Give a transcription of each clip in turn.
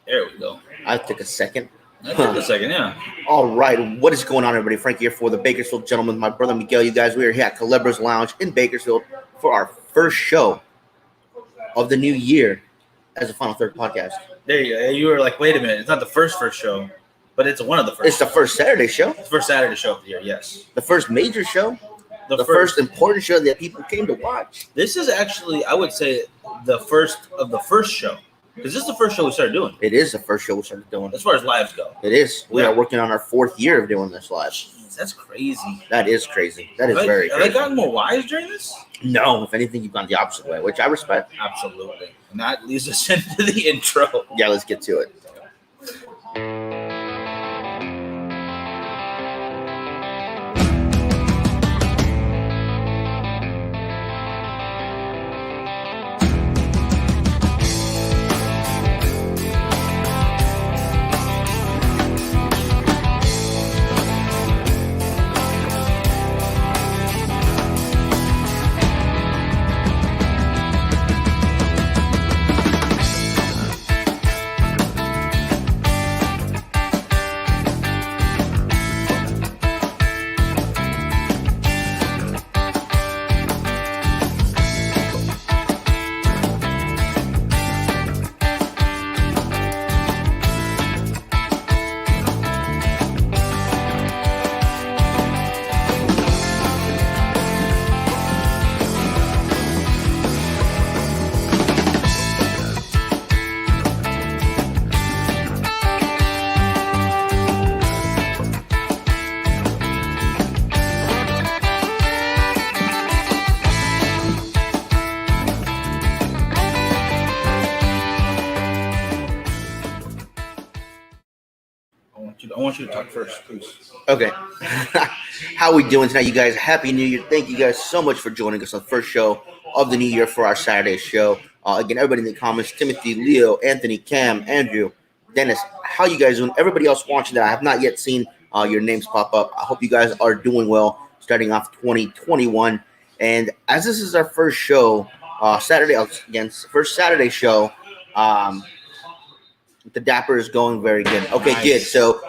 There we go. I took a second. That took a second, yeah. All right, what is going on, everybody? Frank here for the Bakersfield Gentlemen. My brother Miguel, you guys, we are here at Calebra's Lounge in Bakersfield for our first show of the new year as a Final Third podcast. There you go. You were like, wait a minute, it's not the first show, but it's one of the first. It's the first Saturday show. It's the first Saturday show of the year, yes. The first major show. The first important show that people came to watch. This is actually, I would say, the first of the first show. Because this is the first show we started doing. It is the first show we started doing. As far as lives go. It is. We are working on our 4th year of doing this live. Jeez, that's crazy. That is crazy. That is very crazy. Have they gotten more wise during this? No. If anything, you've gone the opposite way, which I respect. Absolutely. And that leads us into the intro. Yeah, let's get to it. I want you to talk first, please. Okay. How we doing tonight, you guys? Happy New Year. Thank you guys so much for joining us on the first show of the new year for our Saturday show. Again, everybody in the comments, Timothy, Leo, Anthony, Cam, Andrew, Dennis, how you guys doing? Everybody else watching that I have not yet seen your names pop up. I hope you guys are doing well starting off 2021. And as this is our first show, Saturday, again, first Saturday show, the Dapper is going very good. Okay, nice. Good. So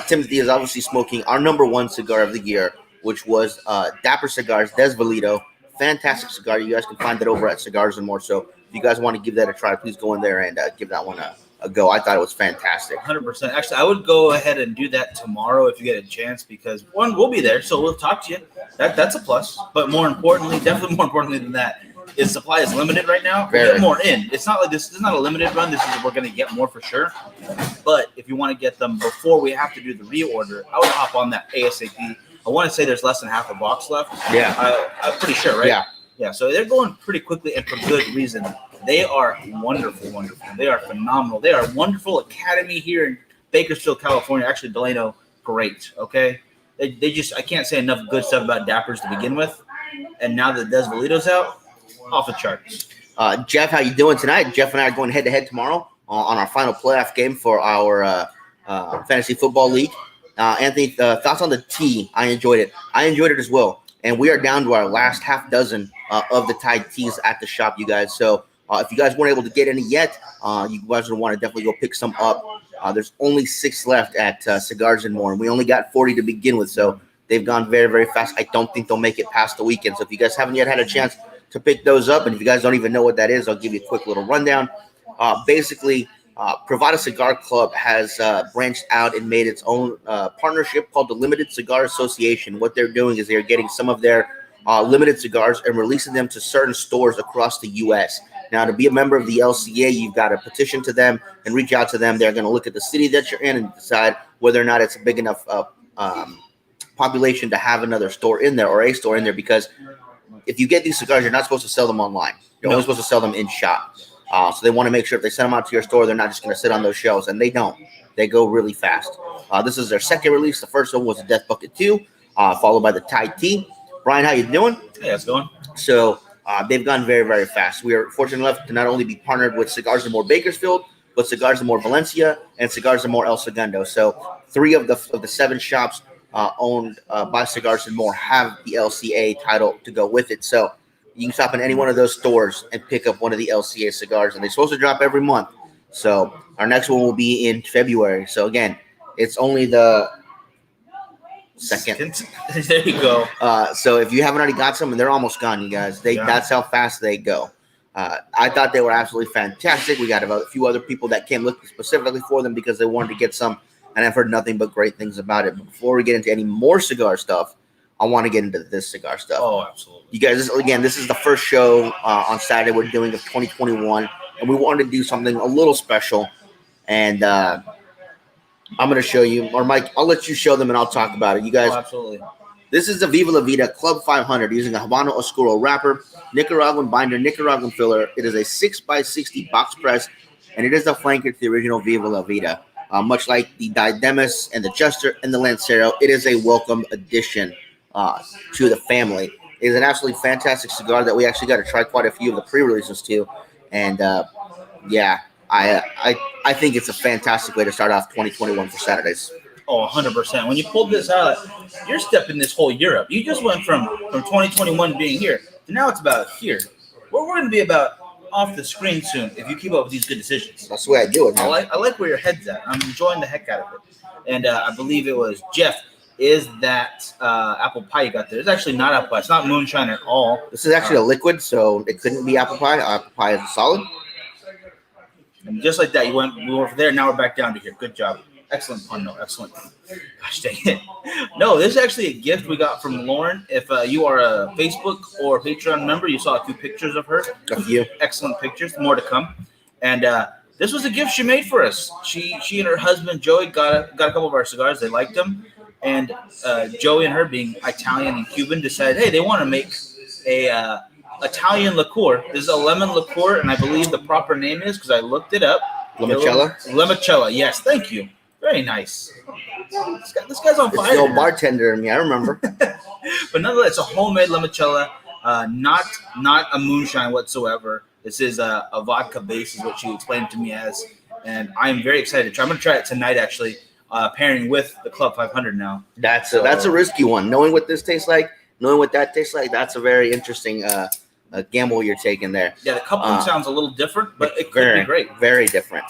Timothy is obviously smoking our number 1 cigar of the year, which was Dapper Cigars Des Valito. Fantastic cigar. You guys can find that over at Cigars and More. So if you guys want to give that a try, please go in there and give that one a go. I thought it was fantastic. 100%. Actually, I would go ahead and do that tomorrow if you get a chance because, one, we'll be there, so we'll talk to you. That's a plus. But more importantly, definitely more importantly than that, is supply is limited right now. We'll get more in. It's not like this is not a limited run. This is we're going to get more for sure. But if you want to get them before we have to do the reorder, I would hop on that ASAP. I want to say there's less than half a box left. Yeah. I'm pretty sure, right? Yeah. Yeah, so they're going pretty quickly and for good reason. They are wonderful. They are phenomenal. They are a wonderful academy here in Bakersfield, California. Actually, Delano, great, okay? They just, I can't say enough good stuff about Dappers to begin with. And now that Des Valito's out, off the charts. Jeff, how you doing tonight? Jeff and I are going head-to-head tomorrow on our final playoff game for our fantasy football league. Anthony, thoughts on the tea? I enjoyed it. I enjoyed it as well. And we are down to our last half dozen of the Tide teas at the shop, you guys. So if you guys weren't able to get any yet, you guys would want to definitely go pick some up. There's only 6 left at Cigars and More. And we only got 40 to begin with. So they've gone very, very fast. I don't think they'll make it past the weekend. So if you guys haven't yet had a chance to pick those up, and if you guys don't even know what that is, I'll give you a quick little rundown. Basically, Privada Cigar Club has branched out and made its own partnership called the Limited Cigar Association. What they're doing is they're getting some of their limited cigars and releasing them to certain stores across the U.S. Now, to be a member of the LCA, you've got to petition to them and reach out to them. They're going to look at the city that you're in and decide whether or not it's a big enough population to have another store in there or a store in there, because if you get these cigars, you're not supposed to sell them online. You're only supposed to sell them in shop. So they want to make sure if they send them out to your store, they're not just going to sit on those shelves, and they don't. They go really fast. This is their second release. The first one was the Death Bucket 2, followed by the Tide Tea. Brian, how you doing? Hey, how's it going? So they've gone very, very fast. We are fortunate enough to not only be partnered with Cigars and More Bakersfield, but Cigars and More Valencia and Cigars and More El Segundo. So 3 of the 7 shops owned by Cigars and More have the LCA title to go with it. So you can stop in any one of those stores and pick up one of the LCA cigars, and they're supposed to drop every month. So our next one will be in February. So again, it's only the second. There you go. So if you haven't already got some, and they're almost gone, you guys. That's how fast they go. I thought they were absolutely fantastic. We got about a few other people that came looking specifically for them because they wanted to get some, and I've heard nothing but great things about it. But before we get into any more cigar stuff, I want to get into this cigar stuff. Oh, absolutely. You guys, this is the first show on Saturday we're doing of 2021, and we wanted to do something a little special. And I'm going to show you, or Mike, I'll let you show them and I'll talk about it. You guys, absolutely. This is the Viva Vida Club 500 using a Habano Oscuro wrapper, Nicaraguan binder, Nicaraguan filler. It is a 6x60 box press, and it is a flanker to the original Viva Vida. Much like the Diademus and the Jester and the Lancero, it is a welcome addition to the family. It is an absolutely fantastic cigar that we actually got to try quite a few of the pre-releases to, and I think it's a fantastic way to start off 2021 for Saturdays. Oh, 100%. When you pulled this out, you're stepping this whole year up. You just went from 2021 being here to now it's about here. We're going to be about off the screen soon if you keep up with these good decisions. That's the way I do it, man. I like where your head's at. I'm enjoying the heck out of it. And I believe it was Jeff. Is that apple pie you got there? It's actually not apple pie. It's not moonshine at all. This is actually a liquid, so it couldn't be apple pie. Apple pie is a solid. And just like that, we went from there. Now we're back down to here. Good job. Excellent pun, no, excellent. Gosh dang it. No, this is actually a gift we got from Lauren. If you are a Facebook or Patreon member, you saw a few pictures of her. A few. Excellent pictures. More to come. And this was a gift she made for us. She and her husband, Joey, got a couple of our cigars. They liked them. And Joey and her, being Italian and Cuban, decided, hey, they want to make a Italian liqueur. This is a lemon liqueur, and I believe the proper name is, because I looked it up. Limoncello? Limoncello, yes. Thank you. Very nice. This guy's on fire. It's the old bartender in me, I remember. But nonetheless, it's a homemade limoncello, not a moonshine whatsoever. This is a vodka base, is what she explained to me as, and I'm very excited to try. I'm going to try it tonight, actually, pairing with the Club 500 now. That's a risky one. Knowing what this tastes like, knowing what that tastes like, that's a very interesting gamble you're taking there. Yeah, the coupling sounds a little different, but it could be great. Very different.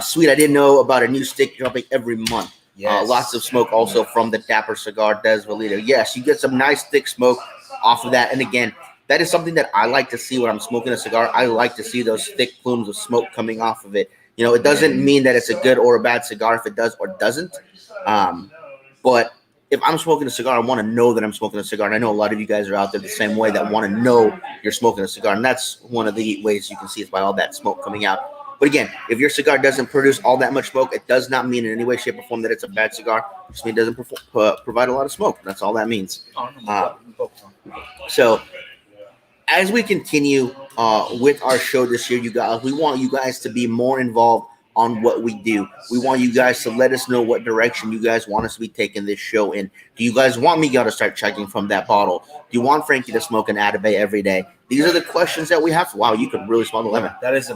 Sweet, I didn't know about a new stick dropping every month. Yes. Lots of smoke also from the Dapper Cigar Des Valida. Yes, you get some nice thick smoke off of that. And again, that is something that I like to see when I'm smoking a cigar. I like to see those thick plumes of smoke coming off of it. You know, it doesn't mean that it's a good or a bad cigar if it does or doesn't. But if I'm smoking a cigar, I want to know that I'm smoking a cigar. And I know a lot of you guys are out there the same way that want to know you're smoking a cigar. And that's one of the ways you can see is by all that smoke coming out. But again, if your cigar doesn't produce all that much smoke, it does not mean in any way, shape, or form that it's a bad cigar. It just means it doesn't provide a lot of smoke. That's all that means. So as we continue with our show this year, you guys, we want you guys to be more involved on what we do. We want you guys to let us know what direction you guys want us to be taking this show in. Do you guys want Miguel to start chugging from that bottle? Do you want Frankie to smoke an Atabay every day? These are the questions that we have. Wow, you could really smell the lemon. That's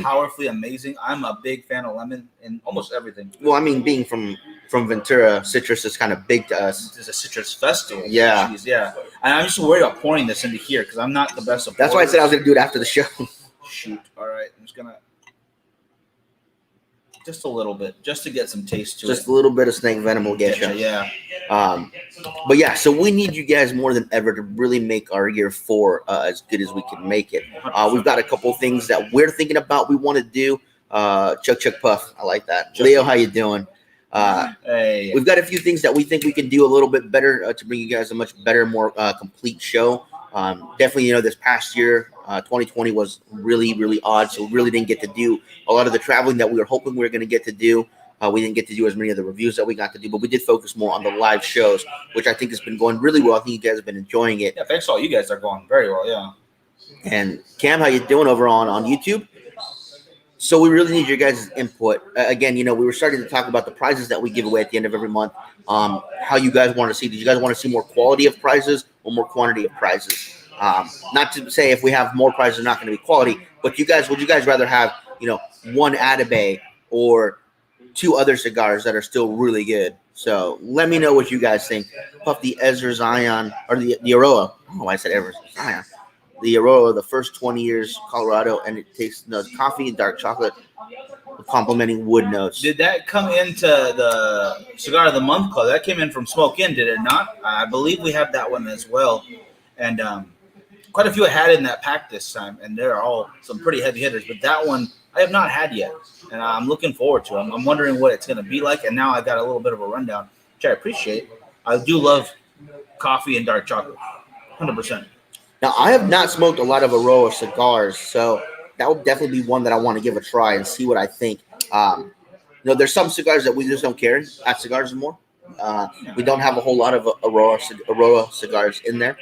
powerfully amazing. I'm a big fan of lemon in almost everything. Well, I mean, being from Ventura, citrus is kind of big to us. It's a citrus festival. Yeah. Jeez, yeah. And I'm just worried about pouring this into here because I'm not the best of That's why I said I was going to do it after the show. Shoot. All right. I'm just going to. Just a little bit, just to get some taste to it. Just a little bit of snake venom will get you. Yeah. But yeah, so we need you guys more than ever to really make our year 4 as good as we can make it. We've got a couple things that we're thinking about we want to do. Chuck Puff. I like that. Leo, how you doing? Hey. We've got a few things that we think we can do a little bit better to bring you guys a much better, more complete show. Definitely, this past year, 2020 was really, really odd. So we really didn't get to do a lot of the traveling that we were hoping we were going to get to do. We didn't get to do as many of the reviews that we got to do, but we did focus more on the live shows, which I think has been going really well. I think you guys have been enjoying it. Yeah, thanks to all you guys are going very well, yeah. And Cam, how you doing over on YouTube? So we really need your guys' input. Again, we were starting to talk about the prizes that we give away at the end of every month. How you guys want to see? Did you guys want to see more quality of prizes or more quantity of prizes? Not to say if we have more prizes, they're not going to be quality. But would you guys rather have one Atabay or 2 other cigars that are still really good? So let me know what you guys think. Puff the Ezra Zion or the Aroa. Oh, I said Ezra Zion. the Aurora, the first 20 years Colorado, and it tastes coffee and dark chocolate, complementing wood notes. Did that come into the Cigar of the Month Club? That came in from Smoke Inn, did it not? I believe we have that one as well. And quite a few I had in that pack this time, and they're all some pretty heavy hitters. But that one I have not had yet, and I'm looking forward to it. I'm wondering what it's going to be like, and now I got a little bit of a rundown, which I appreciate. I do love coffee and dark chocolate, 100%. Now, I have not smoked a lot of Aurora cigars, so that would definitely be one that I want to give a try and see what I think. There's some cigars that we just don't carry at Cigars and More. We don't have a whole lot of Aurora cigars in there.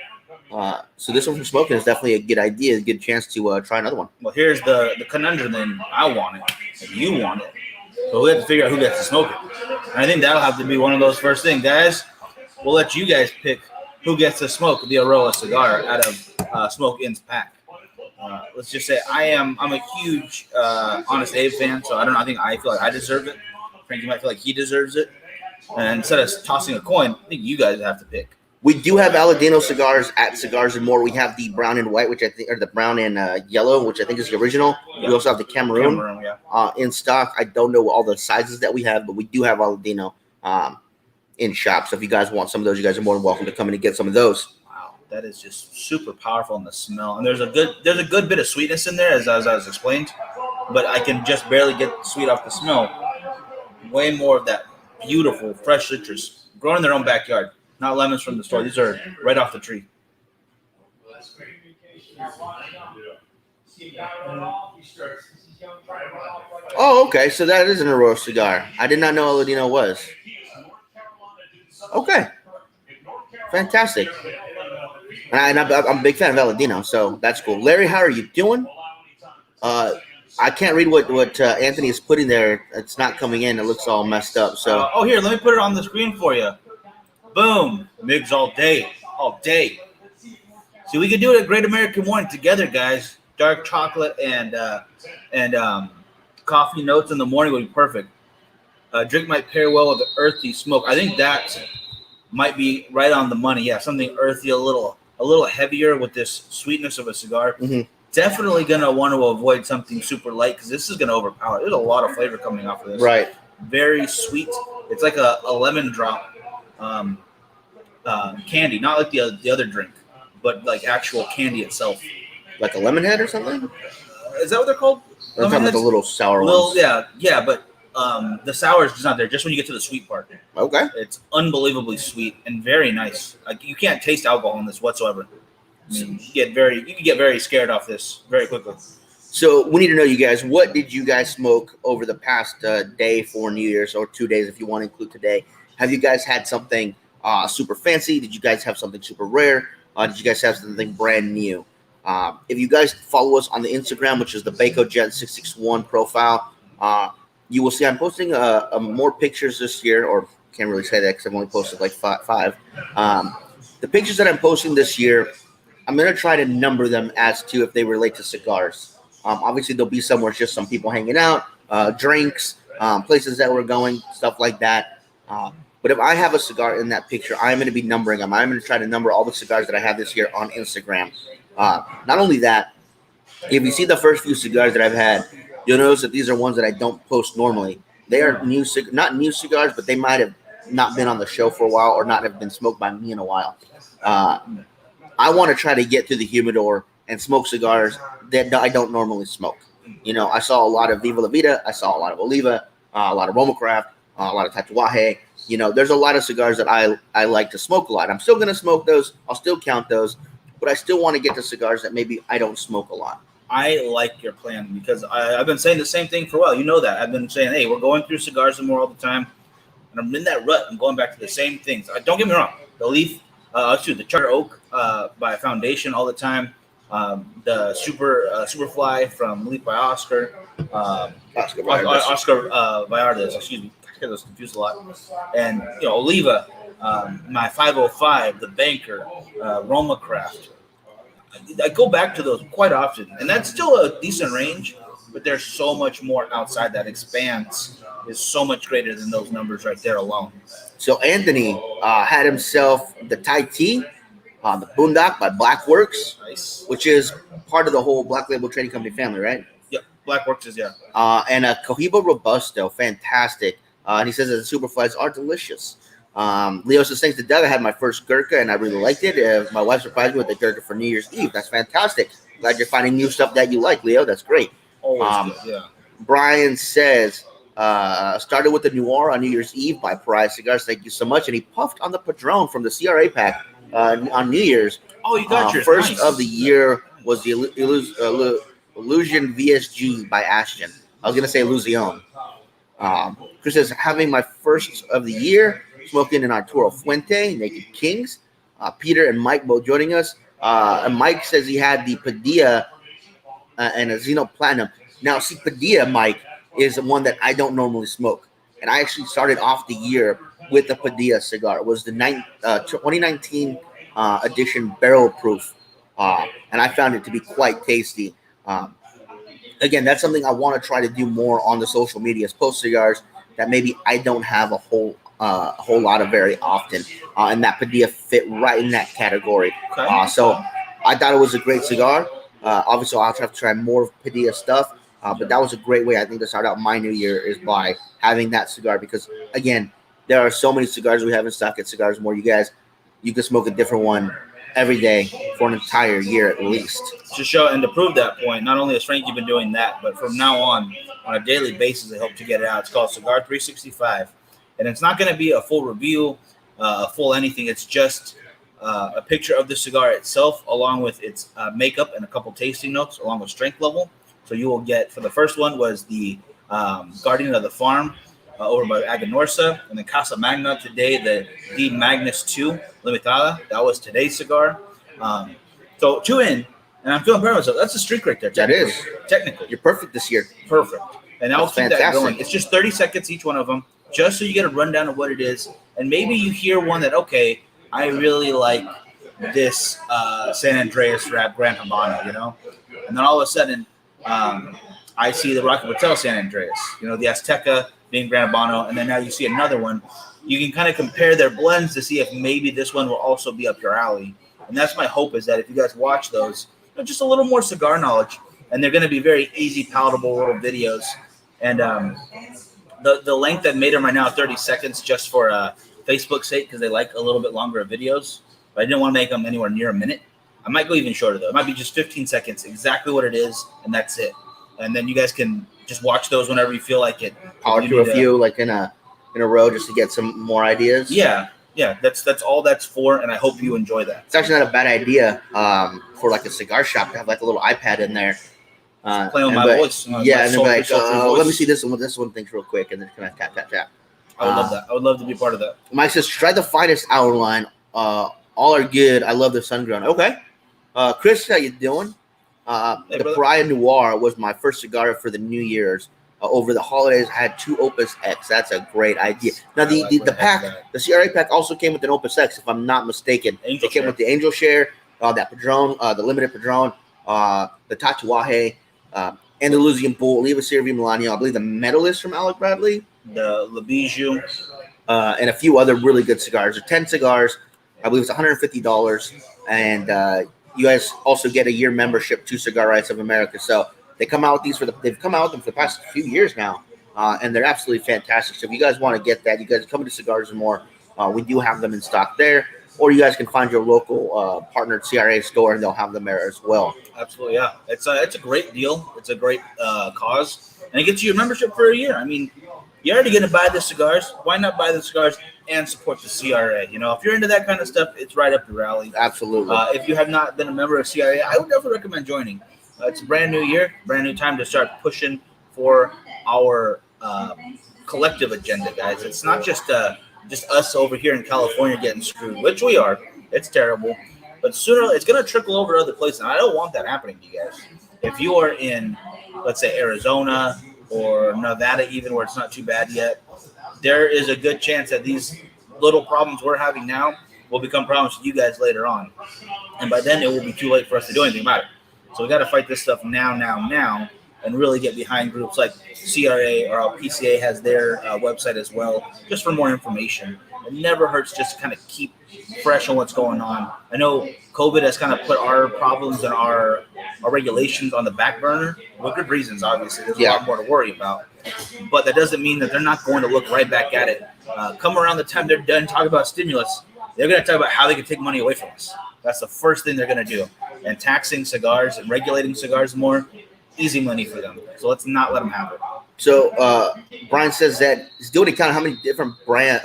So this one from Smoking is definitely a good idea, a good chance to try another one. Well, here's the conundrum then. I want it, and you want it. So we have to figure out who gets to smoke it. And I think that'll have to be one of those first things. Guys, we'll let you guys pick who gets to smoke the Aurora cigar out of Smoke Inn's pack. Let's just say I'm a huge Honest Abe fan, so I don't know. I feel like I deserve it. Frankie might feel like he deserves it. And instead of tossing a coin, I think you guys have to pick. We do have Aladino cigars at Cigars and More. We have the brown and white, which I think, or the brown and yellow, which I think is the original. Yeah. We also have the Cameroon in stock. I don't know all the sizes that we have, but we do have Aladino in shop. So if you guys want some of those, you guys are more than welcome to come in and get some of those. Wow, that is just super powerful in the smell, and there's a good bit of sweetness in there, as I was explained, but I can just barely get sweet off the smell. Way more of that beautiful fresh citrus grown in their own backyard. Not lemons from the store. These are right off the tree. Oh, okay. So that is an Aurora cigar. I did not know Aladino was. Okay. Fantastic. And I'm a big fan of Aladino, so that's cool. Larry, how are you doing? I can't read what Anthony is putting there. It's not coming in. It looks all messed up. So. Here, let me put it on the screen for you. Boom. Migs all day. All day. See, we can do it at Great American Morning together, guys. Dark chocolate and coffee notes in the morning would be perfect. Drink might pair well with the earthy smoke. I think that might be right on the money. Yeah, something earthy, a little heavier with this sweetness of a cigar. Mm-hmm. Definitely going to want to avoid something super light because this is going to overpower. There's a lot of flavor coming off of this. Right. Very sweet. It's like a lemon drop. Candy, not like the other drink, but like actual candy itself. Like a lemon head or something? Is that what they're called? They're talking about the little sour ones. Yeah, but the sour is just not there. Just when you get to the sweet part. Okay. It's unbelievably sweet and very nice. Like you can't taste alcohol in this whatsoever. I mean, you can get very scared off this very quickly. So we need to know, you guys, what did you guys smoke over the past day for New Year's, or 2 days if you want to include today? Have you guys had something super fancy? Did you guys have something super rare? Did you guys have something brand new? If you guys follow us on the Instagram, which is the BacoJet661 profile, you will see I'm posting more pictures this year, or can't really say that because I've only posted like five. The pictures that I'm posting this year, I'm going to try to number them as to if they relate to cigars. Obviously, there'll be some where it's just some people hanging out, drinks, places that we're going, stuff like that. But if I have a cigar in that picture, I'm going to be numbering them. I'm going to try to number all the cigars that I have this year on Instagram. Not only that, if you see the first few cigars that I've had, you'll notice that these are ones that I don't post normally. They are not new cigars, but they might have not been on the show for a while or not have been smoked by me in a while. I want to try to get to the humidor and smoke cigars that I don't normally smoke. I saw a lot of Viva La Vida. I saw a lot of Oliva, a lot of Roma Craft, a lot of Tatuaje. There's a lot of cigars that I like to smoke a lot. I'm still going to smoke those. I'll still count those. But I still want to get to cigars that maybe I don't smoke a lot. I like your plan because I've been saying the same thing for a while. You know that. I've been saying, hey, we're going through Cigars and More all the time. And I'm in that rut. I'm going back to the same things. Don't get me wrong. The Leaf, the Charter Oak by Foundation all the time. The Superfly from Leaf by Oscar. Oscar Vallardes, excuse me. I get those confused a lot. And, Oliva, my 505, the Banker, Roma Craft. I go back to those quite often, and that's still a decent range, but there's so much more outside. That expanse is so much greater than those numbers right there alone. So Anthony had himself the Thai tea, The Boondock by Blackworks, Nice. which is part of the whole Black Label Trading Company family, right? Yep. Blackworks is, yeah. And a Cohiba Robusto, fantastic. And he says that the Superflies are delicious. Leo says, thanks to Doug, I had my first Gurkha and I really liked it. My wife surprised me with the Gurkha for New Year's Eve. That's fantastic. Glad you're finding new stuff that you like, Leo. That's great. Always good, yeah. Brian says, started with the Noir on New Year's Eve by Pariah Cigars. Thank you so much. And he puffed on the Padron from the CRA pack on New Year's. Oh, you got yours. First Nice. of the year was the Illusion VSG by Ashton. I was going to say Illusion. Chris says, having my first of the year, smoking an Arturo Fuente, Naked Kings. Peter and Mike both joining us. And Mike says he had the Padilla and a Xeno Platinum. Now, see, Padilla, Mike, is the one that I don't normally smoke. And I actually started off the year with the Padilla cigar. It was the 2019 edition barrel proof. And I found it to be quite tasty. Again, that's something I want to try to do more on the social medias, post cigars that maybe I don't have a whole lot of very often. And that Padilla fit right in that category. Okay. So I thought it was a great cigar. Obviously, I'll have to try more Padilla stuff. But that was a great way, I think, to start out my new year is by having that cigar. Because, again, there are so many cigars we have in stock at Cigars More. You guys, you can smoke a different one every day for an entire year at least. To show and to prove that point, not only has Frankie been doing that, but from now on a daily basis, I hope to get it out. It's called Cigar 365. And it's not going to be a full review, a full anything. It's just a picture of the cigar itself, along with its makeup and a couple tasting notes, along with strength level. So you will get, for the first one was the Guardian of the Farm over by Aganorsa, and then Casa Magna today, the D Magnus 2 Limitada. That was today's cigar. So 2 in, and I'm feeling proud of myself. That's a streak right there. That is. Technically. You're perfect this year. Perfect. And I'll keep that going. It's just 30 seconds each one of them, just so you get a rundown of what it is. And maybe you hear one that, okay, I really like this San Andreas Wrap Gran Habano, you know? And then all of a sudden, I see the Rocky Patel San Andreas, you know, the Azteca being Gran Habano, and then now you see another one. You can kind of compare their blends to see if maybe this one will also be up your alley. And that's my hope, is that if you guys watch those, you know, just a little more cigar knowledge, and they're going to be very easy, palatable little videos. And the length I've made them right now, 30 seconds, just for Facebook's sake, because they like a little bit longer of videos. But I didn't want to make them anywhere near a minute. I might go even shorter, though. It might be just 15 seconds, exactly what it is, and that's it. And then you guys can just watch those whenever you feel like it. Power through a few, like in a row, just to get some more ideas. Yeah, that's all that's for, and I hope you enjoy that. It's actually not a bad idea for like a cigar shop to have like a little iPad in there. Play on my voice. Yeah, and then like, let me see this one thinks real quick, and then kind of tap. I would love that. I would love to be part of that. Mike says, try the finest hour line. All are good. I love the sun grown. Okay. Chris, how you doing? The Pariah Noir was my first cigar for the New Year's. Over the holidays, I had 2 Opus X. That's a great idea. Now, the pack, the CRA pack also came with an Opus X, if I'm not mistaken. It came with the Angel Share, that Padron, the limited Padron, the Tatuaje, and the Lusian Bull, Oliva Sirvi Milano, I believe the Medalist from Alec Bradley, the Le Bijou, and a few other really good cigars. There are 10 cigars. I believe it's $150, and you guys also get a year membership to Cigar Rights of America. So they come out with these they've come out with them for the past few years now, and they're absolutely fantastic. So if you guys want to get that, you guys come to Cigars and More. We do have them in stock there, or you guys can find your local partnered CRA store, and they'll have them there as well. Absolutely, yeah. It's a great deal. It's a great cause, and it gets you a membership for a year. I mean, you're already going to buy the cigars. Why not buy the cigars and support the CRA? You know, if you're into that kind of stuff, it's right up your alley. Absolutely. If you have not been a member of CRA, I would definitely recommend joining. It's a brand new year, brand new time to start pushing for our collective agenda, guys. It's not just us over here in California getting screwed, which we are. It's terrible. But sooner it's going to trickle over to other places. And I don't want that happening to you guys. If you are in, let's say, Arizona or Nevada, even where it's not too bad yet, there is a good chance that these little problems we're having now will become problems for you guys later on. And by then, it will be too late for us to do anything about it. So we got to fight this stuff now. and really get behind groups like CRA or PCA has their website as well, just for more information. It never hurts just to kind of keep fresh on what's going on. I know COVID has kind of put our problems and our regulations on the back burner for good reasons. Obviously, there's a lot more to worry about, but that doesn't mean that they're not going to look right back at it. Come around the time they're done talking about stimulus, they're going to talk about how they can take money away from us. That's the first thing they're going to do. And taxing cigars and regulating cigars more, easy money for them. So let's not let them have it. So Brian says that he's doing a count of how many different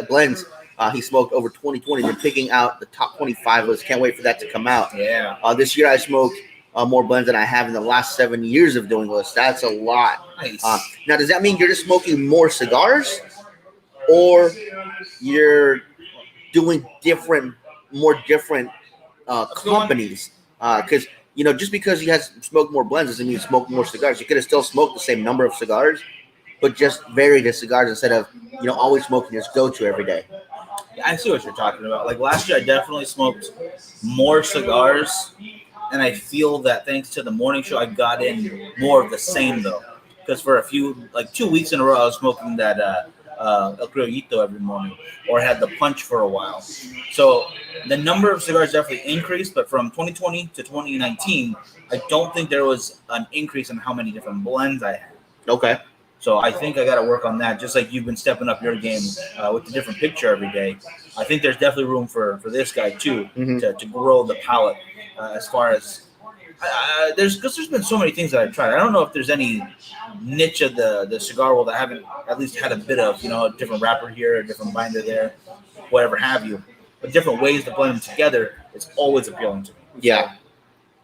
blends he smoked over 2020. They're picking out the top 25 list. Can't wait for that to come out. Yeah. This year I smoked more blends than I have in the last 7 years of doing lists. That's a lot. Nice. Now, does that mean you're just smoking more cigars, or you're doing more different companies? Because just because you have smoked more blends doesn't mean you smoke more cigars. You could have still smoked the same number of cigars, but just vary the cigars instead of always smoking your go-to every day. I see what you're talking about. Like last year, I definitely smoked more cigars, and I feel that thanks to the morning show, I got in more of the same though. Because for 2 weeks in a row, I was smoking that El Criollito every morning, or had the punch for a while. So the number of cigars definitely increased, but from 2020 to 2019, I don't think there was an increase in how many different blends I had. Okay. So I think I got to work on that, just like you've been stepping up your game with the different picture every day. I think there's definitely room for this guy too, to grow the palate as far as there's been so many things that I've tried. I don't know if there's any niche of the cigar world that I haven't at least had a bit of, a different wrapper here, a different binder there, whatever have you. But different ways to blend them together, it's always appealing to me. Yeah. So,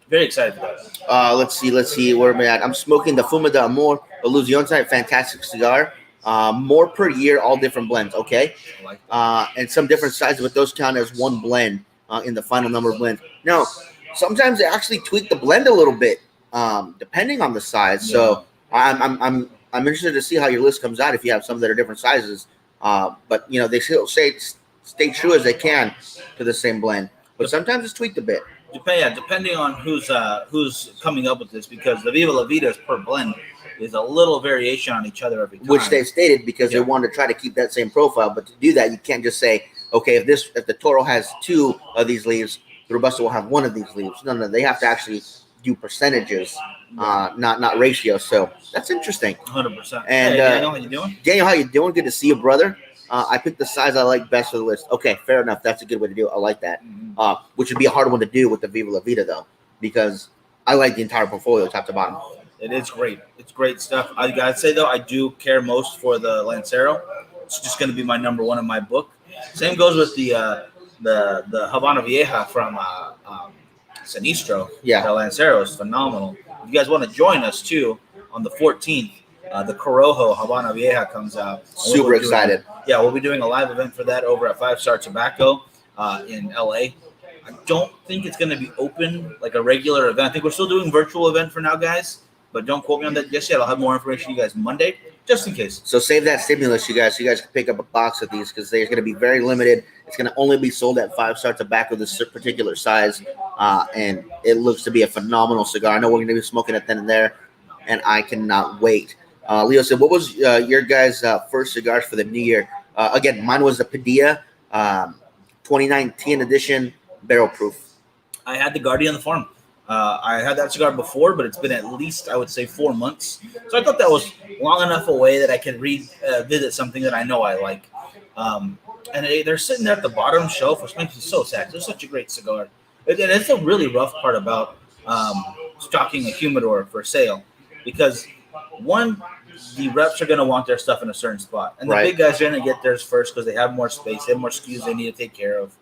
very excited for that. Let's see. Where am I at? I'm smoking the Fuma de Amor Illusione, fantastic cigar. More per year, all different blends, okay? I like that. And some different sizes, but those count as one blend in the final number of blends. Now, sometimes they actually tweak the blend a little bit, depending on the size. Yeah. So I'm interested to see how your list comes out if you have some that are different sizes. But they still stay true as they can to the same blend. But sometimes it's tweaked a bit. Depending on who's coming up with this, because the Viva La Vida's per blend is a little variation on each other every time. Which they've stated because they want to try to keep that same profile. But to do that, you can't just say, okay, if the Toro has 2 of these leaves, the Robusto will have 1 of these leaves. No, they have to actually do percentages, not ratios. So that's interesting. 100%. And hey, Daniel, how you doing? Daniel, how you doing? Good to see you, brother. I picked the size I like best for the list. Okay, fair enough. That's a good way to do it. I like that. Which would be a hard one to do with the Viva La Vida, though, because I like the entire portfolio top to bottom. It is great. It's great stuff. I gotta say though, I do care most for the Lancero. It's just going to be my number 1 in my book. Same goes with the Habana Vieja from Sinistro. Yeah, the Lancero is phenomenal. If you guys want to join us too on the 14th, the Corojo Habana Vieja comes out. Super excited. We'll be doing a live event for that over at 5 Star Tobacco in LA. I don't think it's going to be open like a regular event. I think we're still doing virtual event for now, guys. But don't quote me on that just yet. I'll have more information for you guys Monday, just in case. So save that stimulus, you guys. So you guys can pick up a box of these because they're going to be very limited. It's going to only be sold at 5 Star Tobacco, this particular size. And it looks to be a phenomenal cigar. I know we're going to be smoking it then and there, and I cannot wait. Leo said, what was your guys' first cigars for the new year? Again, mine was the Padilla 2019 edition barrel proof. I had the Guardian on the farm. I had that cigar before, but it's been at least, I would say, 4 months. So I thought that was long enough away that I could revisit something that I know I like. And they're sitting there at the bottom shelf, which makes me so sad. It's such a great cigar. And it's a really rough part about stocking a humidor for sale because, one, the reps are going to want their stuff in a certain spot. And the big guys are going to get theirs first because they have more space. They have more SKUs they need to take care of.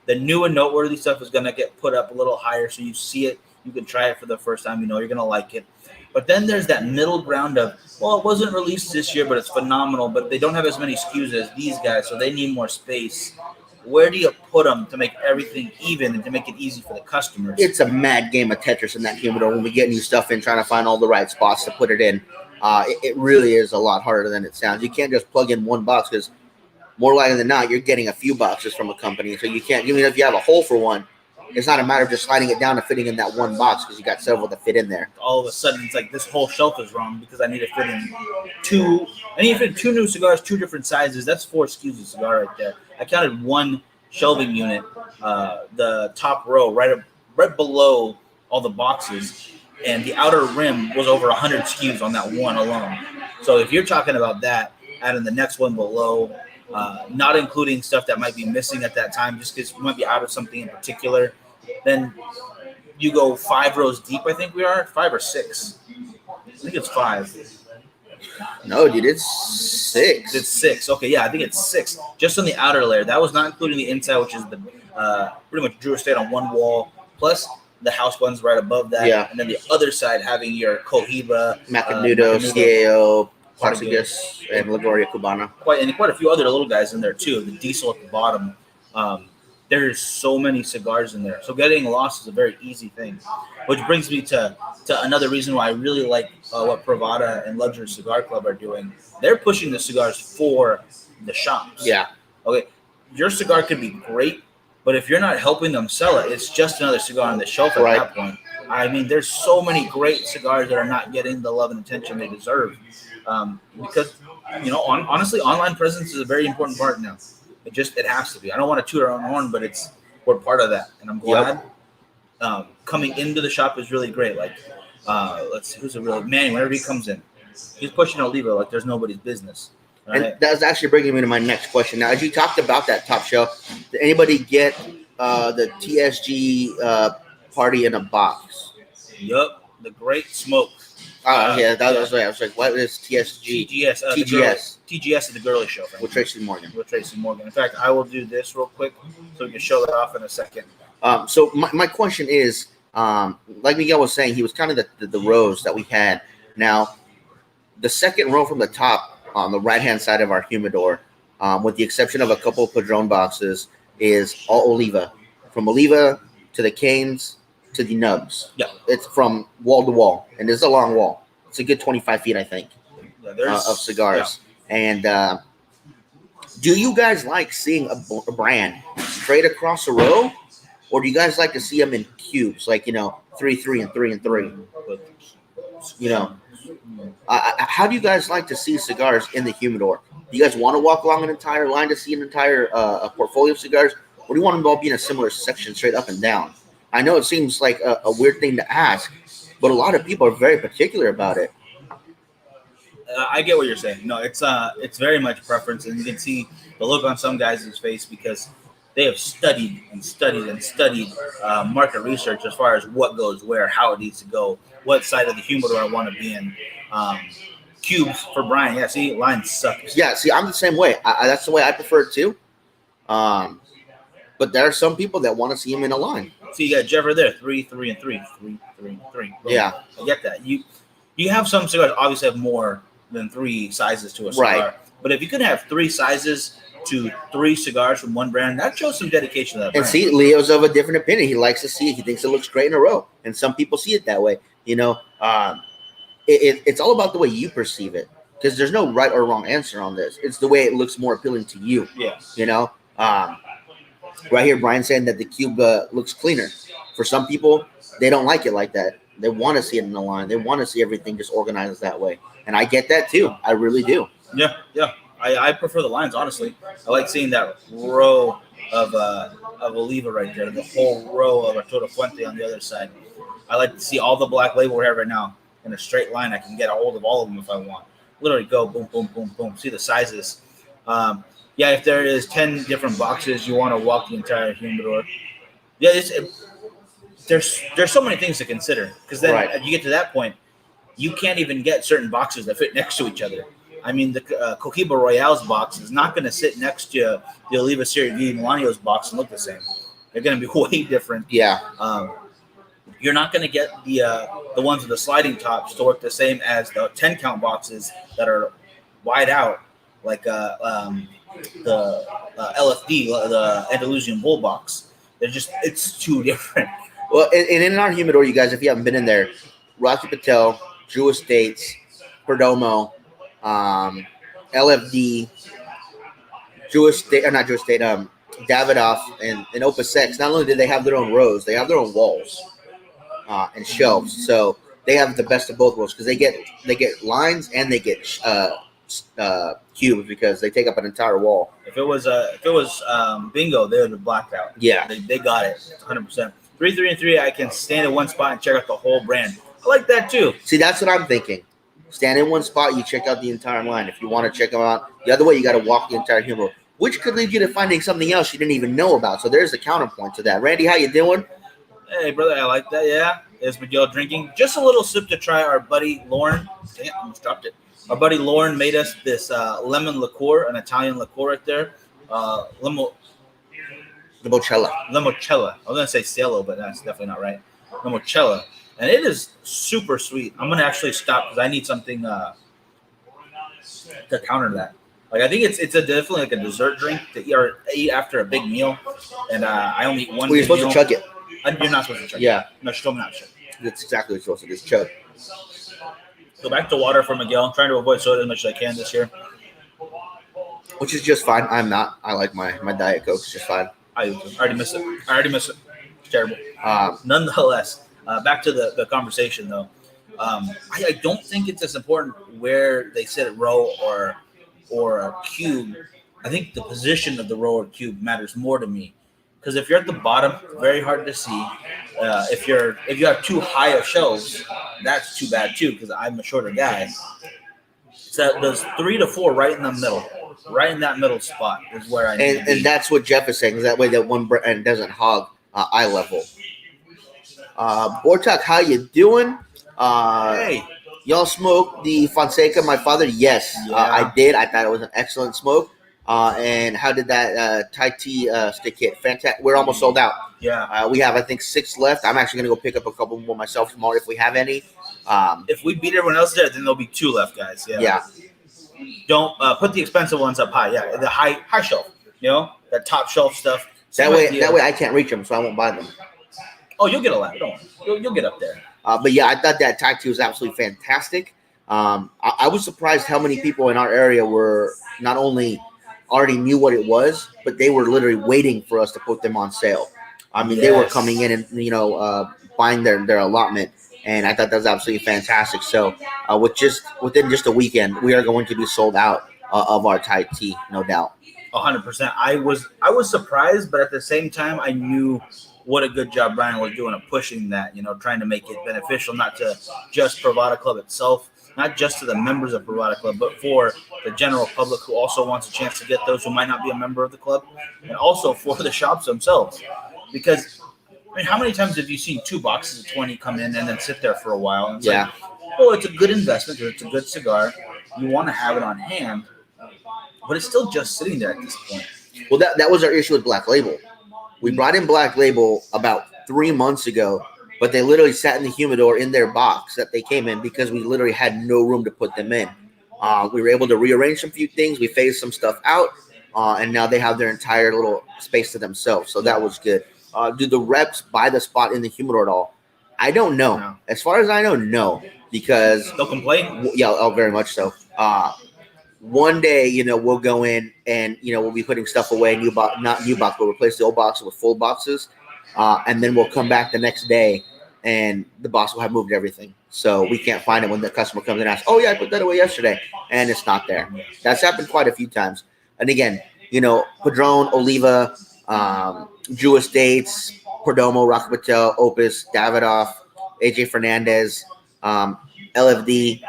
The new and noteworthy stuff is going to get put up a little higher so you see it. You can try it for the first time. You know you're going to like it. But then there's that middle ground of, well, it wasn't released this year, but it's phenomenal. But they don't have as many SKUs as these guys, so they need more space. Where do you put them to make everything even and to make it easy for the customers? It's a mad game of Tetris in that humidor when we get new stuff in, trying to find all the right spots to put it in. It really is a lot harder than it sounds. You can't just plug in one box because more likely than not, you're getting a few boxes from a company. So you can't, even if you have a hole for one, it's not a matter of just sliding it down and fitting in that one box because you got several that fit in there. All of a sudden, it's like this whole shelf is wrong because I need to fit in two. I need to fit two new cigars, two different sizes. That's 4 SKUs of cigar right there. I counted one shelving unit, the top row, right below all the boxes, and the outer rim was over 100 SKUs on that one alone. So if you're talking about that, adding the next one below, not including stuff that might be missing at that time, just because we might be out of something in particular, then you go 5 rows deep. I think we are 5 or 6. I think it's 5. No, dude, it's 6. It's 6. Okay, yeah, I think it's 6. Just on the outer layer. That was not including the inside, which is the pretty much Drew Estate on one wall, plus the house ones right above that. Yeah. And then the other side having your Cohiba, Macanudo, Cielo, Portuguese, and La Gloria Cubana. Quite a few other little guys in there too. The Diesel at the bottom. There's so many cigars in there. So getting lost is a very easy thing. Which brings me to another reason why I really like what Pravada and Luxury Cigar Club are doing. They're pushing the cigars for the shops. Yeah. Okay, your cigar could be great, but if you're not helping them sell it, it's just another cigar on the shelf at that point. I mean, there's so many great cigars that are not getting the love and attention they deserve. Because, honestly, online presence is a very important part now. It has to be. I don't want to toot our own horn, but we're part of that, and I'm glad. Coming into the shop is really great. Like, let's see, who's a real man? Whenever he comes in, he's pushing Oliva like there's nobody's business. Right? And that's actually bringing me to my next question. Now, as you talked about that top shelf, did anybody get the TSG party in a box? Yup, the Great Smoke. Yeah, that was right. I was like, what is TSG? TGS. TGS. TGS is the girly show. With Tracy Morgan. In fact, I will do this real quick so we can show that off in a second. So my question is, like Miguel was saying, he was kind of the rows that we had. Now, the second row from the top on the right-hand side of our humidor, with the exception of a couple of Padron boxes, is all Oliva. From Oliva to the Canes to the Nubs. Yeah. It's from wall to wall, and it's a long wall. It's a good 25 feet, I think, of cigars. Yeah. And do you guys like seeing a brand straight across the row, or do you guys like to see them in cubes, like 3, 3, and 3 and 3? How do you guys like to see cigars in the humidor? Do you guys want to walk along an entire line to see an entire portfolio of cigars, or do you want them to all be in a similar section straight up and down? I know it seems like a weird thing to ask, but a lot of people are very particular about it. I get what you're saying. No, it's very much preference, and you can see the look on some guys' face because they have studied market research as far as what goes where, how it needs to go, what side of the humidor I want to be in. Cubes for Brian. Yeah, see, lines suck. Yeah, see, I'm the same way. That's the way I prefer it too. But there are some people that want to see him in a line. So you got Jeffer there, 3, 3, and 3, 3, 3, and 3. Boom. Yeah, I get that. You have some cigars obviously have more than 3 sizes to a cigar. Right. But if you could have 3 sizes to 3 cigars from one brand, that shows some dedication to that brand. And see, Leo's of a different opinion. He likes to see it. He thinks it looks great in a row. And some people see it that way. It's all about the way you perceive it. Because there's no right or wrong answer on this. It's the way it looks more appealing to you. Yeah. Right here, Brian saying that the cube looks cleaner. For some people, they don't like it like that. They want to see it in the line. They want to see everything just organized that way. And I get that too. I really do. Yeah. I prefer the lines, honestly. I like seeing that row of Oliva right there, the whole row of Arturo Fuente on the other side. I like to see all the black label we have right now in a straight line. I can get a hold of all of them if I want. Literally go boom, boom, boom, boom. See the sizes. Yeah, if there is 10 different boxes, you want to walk the entire humidor. Yeah, there's so many things to consider because then right. You get to that point, you can't even get certain boxes that fit next to each other. I mean, the Cohiba Royale's box is not going to sit next to the Oliva Serie V Milanio's box and look the same. They're going to be way different. Yeah. You're not going to get the ones with the sliding tops to work the same as the 10 count boxes that are wide out, like the LFD, the Andalusian Bull box. It's too different. Well, and in our humidor, you guys, if you haven't been in there, Rocky Patel, Drew Estates, Perdomo, LFD, Drew Estate, or not Drew Estate, Davidoff and Opus X, not only do they have their own rows, they have their own walls and shelves. So they have the best of both worlds because they get lines and they get cubes because they take up an entire wall. If it was bingo, they would have blacked out. Yeah, they got it 100%. 3, 3, and 3. I can stand in one spot and check out the whole brand. I like that too. See, that's what I'm thinking. Stand in one spot, you check out the entire line. If you want to check them out the other way, you got to walk the entire humidor, which could lead you to finding something else you didn't even know about. So there's the counterpoint to that. Randy, how you doing? Hey, brother, I like that. Yeah, it's Miguel drinking. Just a little sip to try. Our buddy Lauren. Damn, I almost dropped it. Our buddy Lauren made us this lemon liqueur, an Italian liqueur right there. Limoncello. I was gonna say Cielo, but that's definitely not right. Limoncello. And it is super sweet. I'm gonna actually stop because I need something to counter that. Like I think it's definitely like a dessert drink to eat after a big meal. And I only eat one. Well, you're supposed to chug it. You're not supposed to chug. Yeah. It. No, she told me not to chug. That's exactly what you're supposed to do. Just chug. Go back to water for Miguel. I'm trying to avoid soda as much as I can this year. Which is just fine. I'm not. I like my Diet Coke. It's just fine. I already miss it. It's terrible. Nonetheless. Back to the conversation, though. I don't think it's as important where they sit at row or a cube. I think the position of the row or cube matters more to me. Because if you're at the bottom, very hard to see. If you have too high of shelves, that's too bad too. Because I'm a shorter guy. So there's 3 to 4 right in the middle, right in that middle spot is where I need to be. And that's what Jeff is saying. Is that way that one brand doesn't hog eye level. Bortak, how you doing? Hey, y'all smoked the Fonseca, my father? Yes, yeah. I did. I thought it was an excellent smoke. And how did that Thai tea stick hit? Fantastic. We're almost sold out. Yeah. We have, I think, 6 left. I'm actually going to go pick up a couple more myself tomorrow if we have any. If we beat everyone else there, then there'll be 2 left, guys. Yeah. Don't put the expensive ones up high. Yeah, the high shelf. You know, that top shelf stuff. That way I can't reach them, so I won't buy them. Oh, you'll get a lot. Don't worry. You'll get up there. But yeah, I thought that Thai tea was absolutely fantastic. I was surprised how many people in our area were not only already knew what it was, but they were literally waiting for us to put them on sale. I mean, They were coming in and buying their allotment, and I thought that was absolutely fantastic. So, within just a weekend, we are going to be sold out of our Thai tea, no doubt. 100%. I was surprised, but at the same time, I knew what a good job Brian was doing of pushing that, trying to make it beneficial, not to just Bravada Club itself, not just to the members of Bravada Club, but for the general public who also wants a chance to get those who might not be a member of the club, and also for the shops themselves. Because, I mean, how many times have you seen 2 boxes of 20 come in and then sit there for a while? And it's like, well, it's a good investment. It's a good cigar. You want to have it on hand, but it's still just sitting there at this point. Well, that was our issue with Black Label. We brought in Black Label about 3 months ago, but they literally sat in the humidor in their box that they came in because we literally had no room to put them in. We were able to rearrange some few things. We phased some stuff out, and now they have their entire little space to themselves. So that was good. Do the reps buy the spot in the humidor at all? I don't know. No. As far as I know, no, because they'll complain. Yeah, very much so. One day, we'll go in and, we'll be putting stuff away. Not new box, we'll replace the old boxes with full boxes. And then we'll come back the next day and the boss will have moved everything. So we can't find it when the customer comes and asks, oh, yeah, I put that away yesterday. And it's not there. That's happened quite a few times. And again, Padron, Oliva, Drew Estates, Perdomo, Rock Patel, Opus, Davidoff, AJ Fernandez, LFD.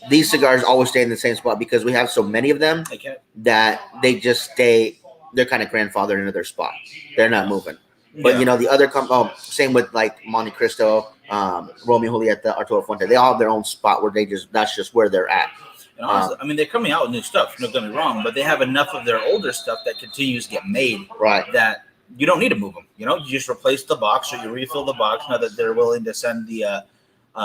These cigars always stay in the same spot because we have so many of them that they just stay. They're kind of grandfathered into their spot. They're not moving. But the other same with like Monte Cristo, Romeo Julieta, Arturo Fuente. They all have their own spot where that's just where they're at. And honestly, I mean, they're coming out with new stuff. Don't get me wrong, but they have enough of their older stuff that continues to get made. Right. That you don't need to move them. You just replace the box or you refill the box. Now that they're willing to send the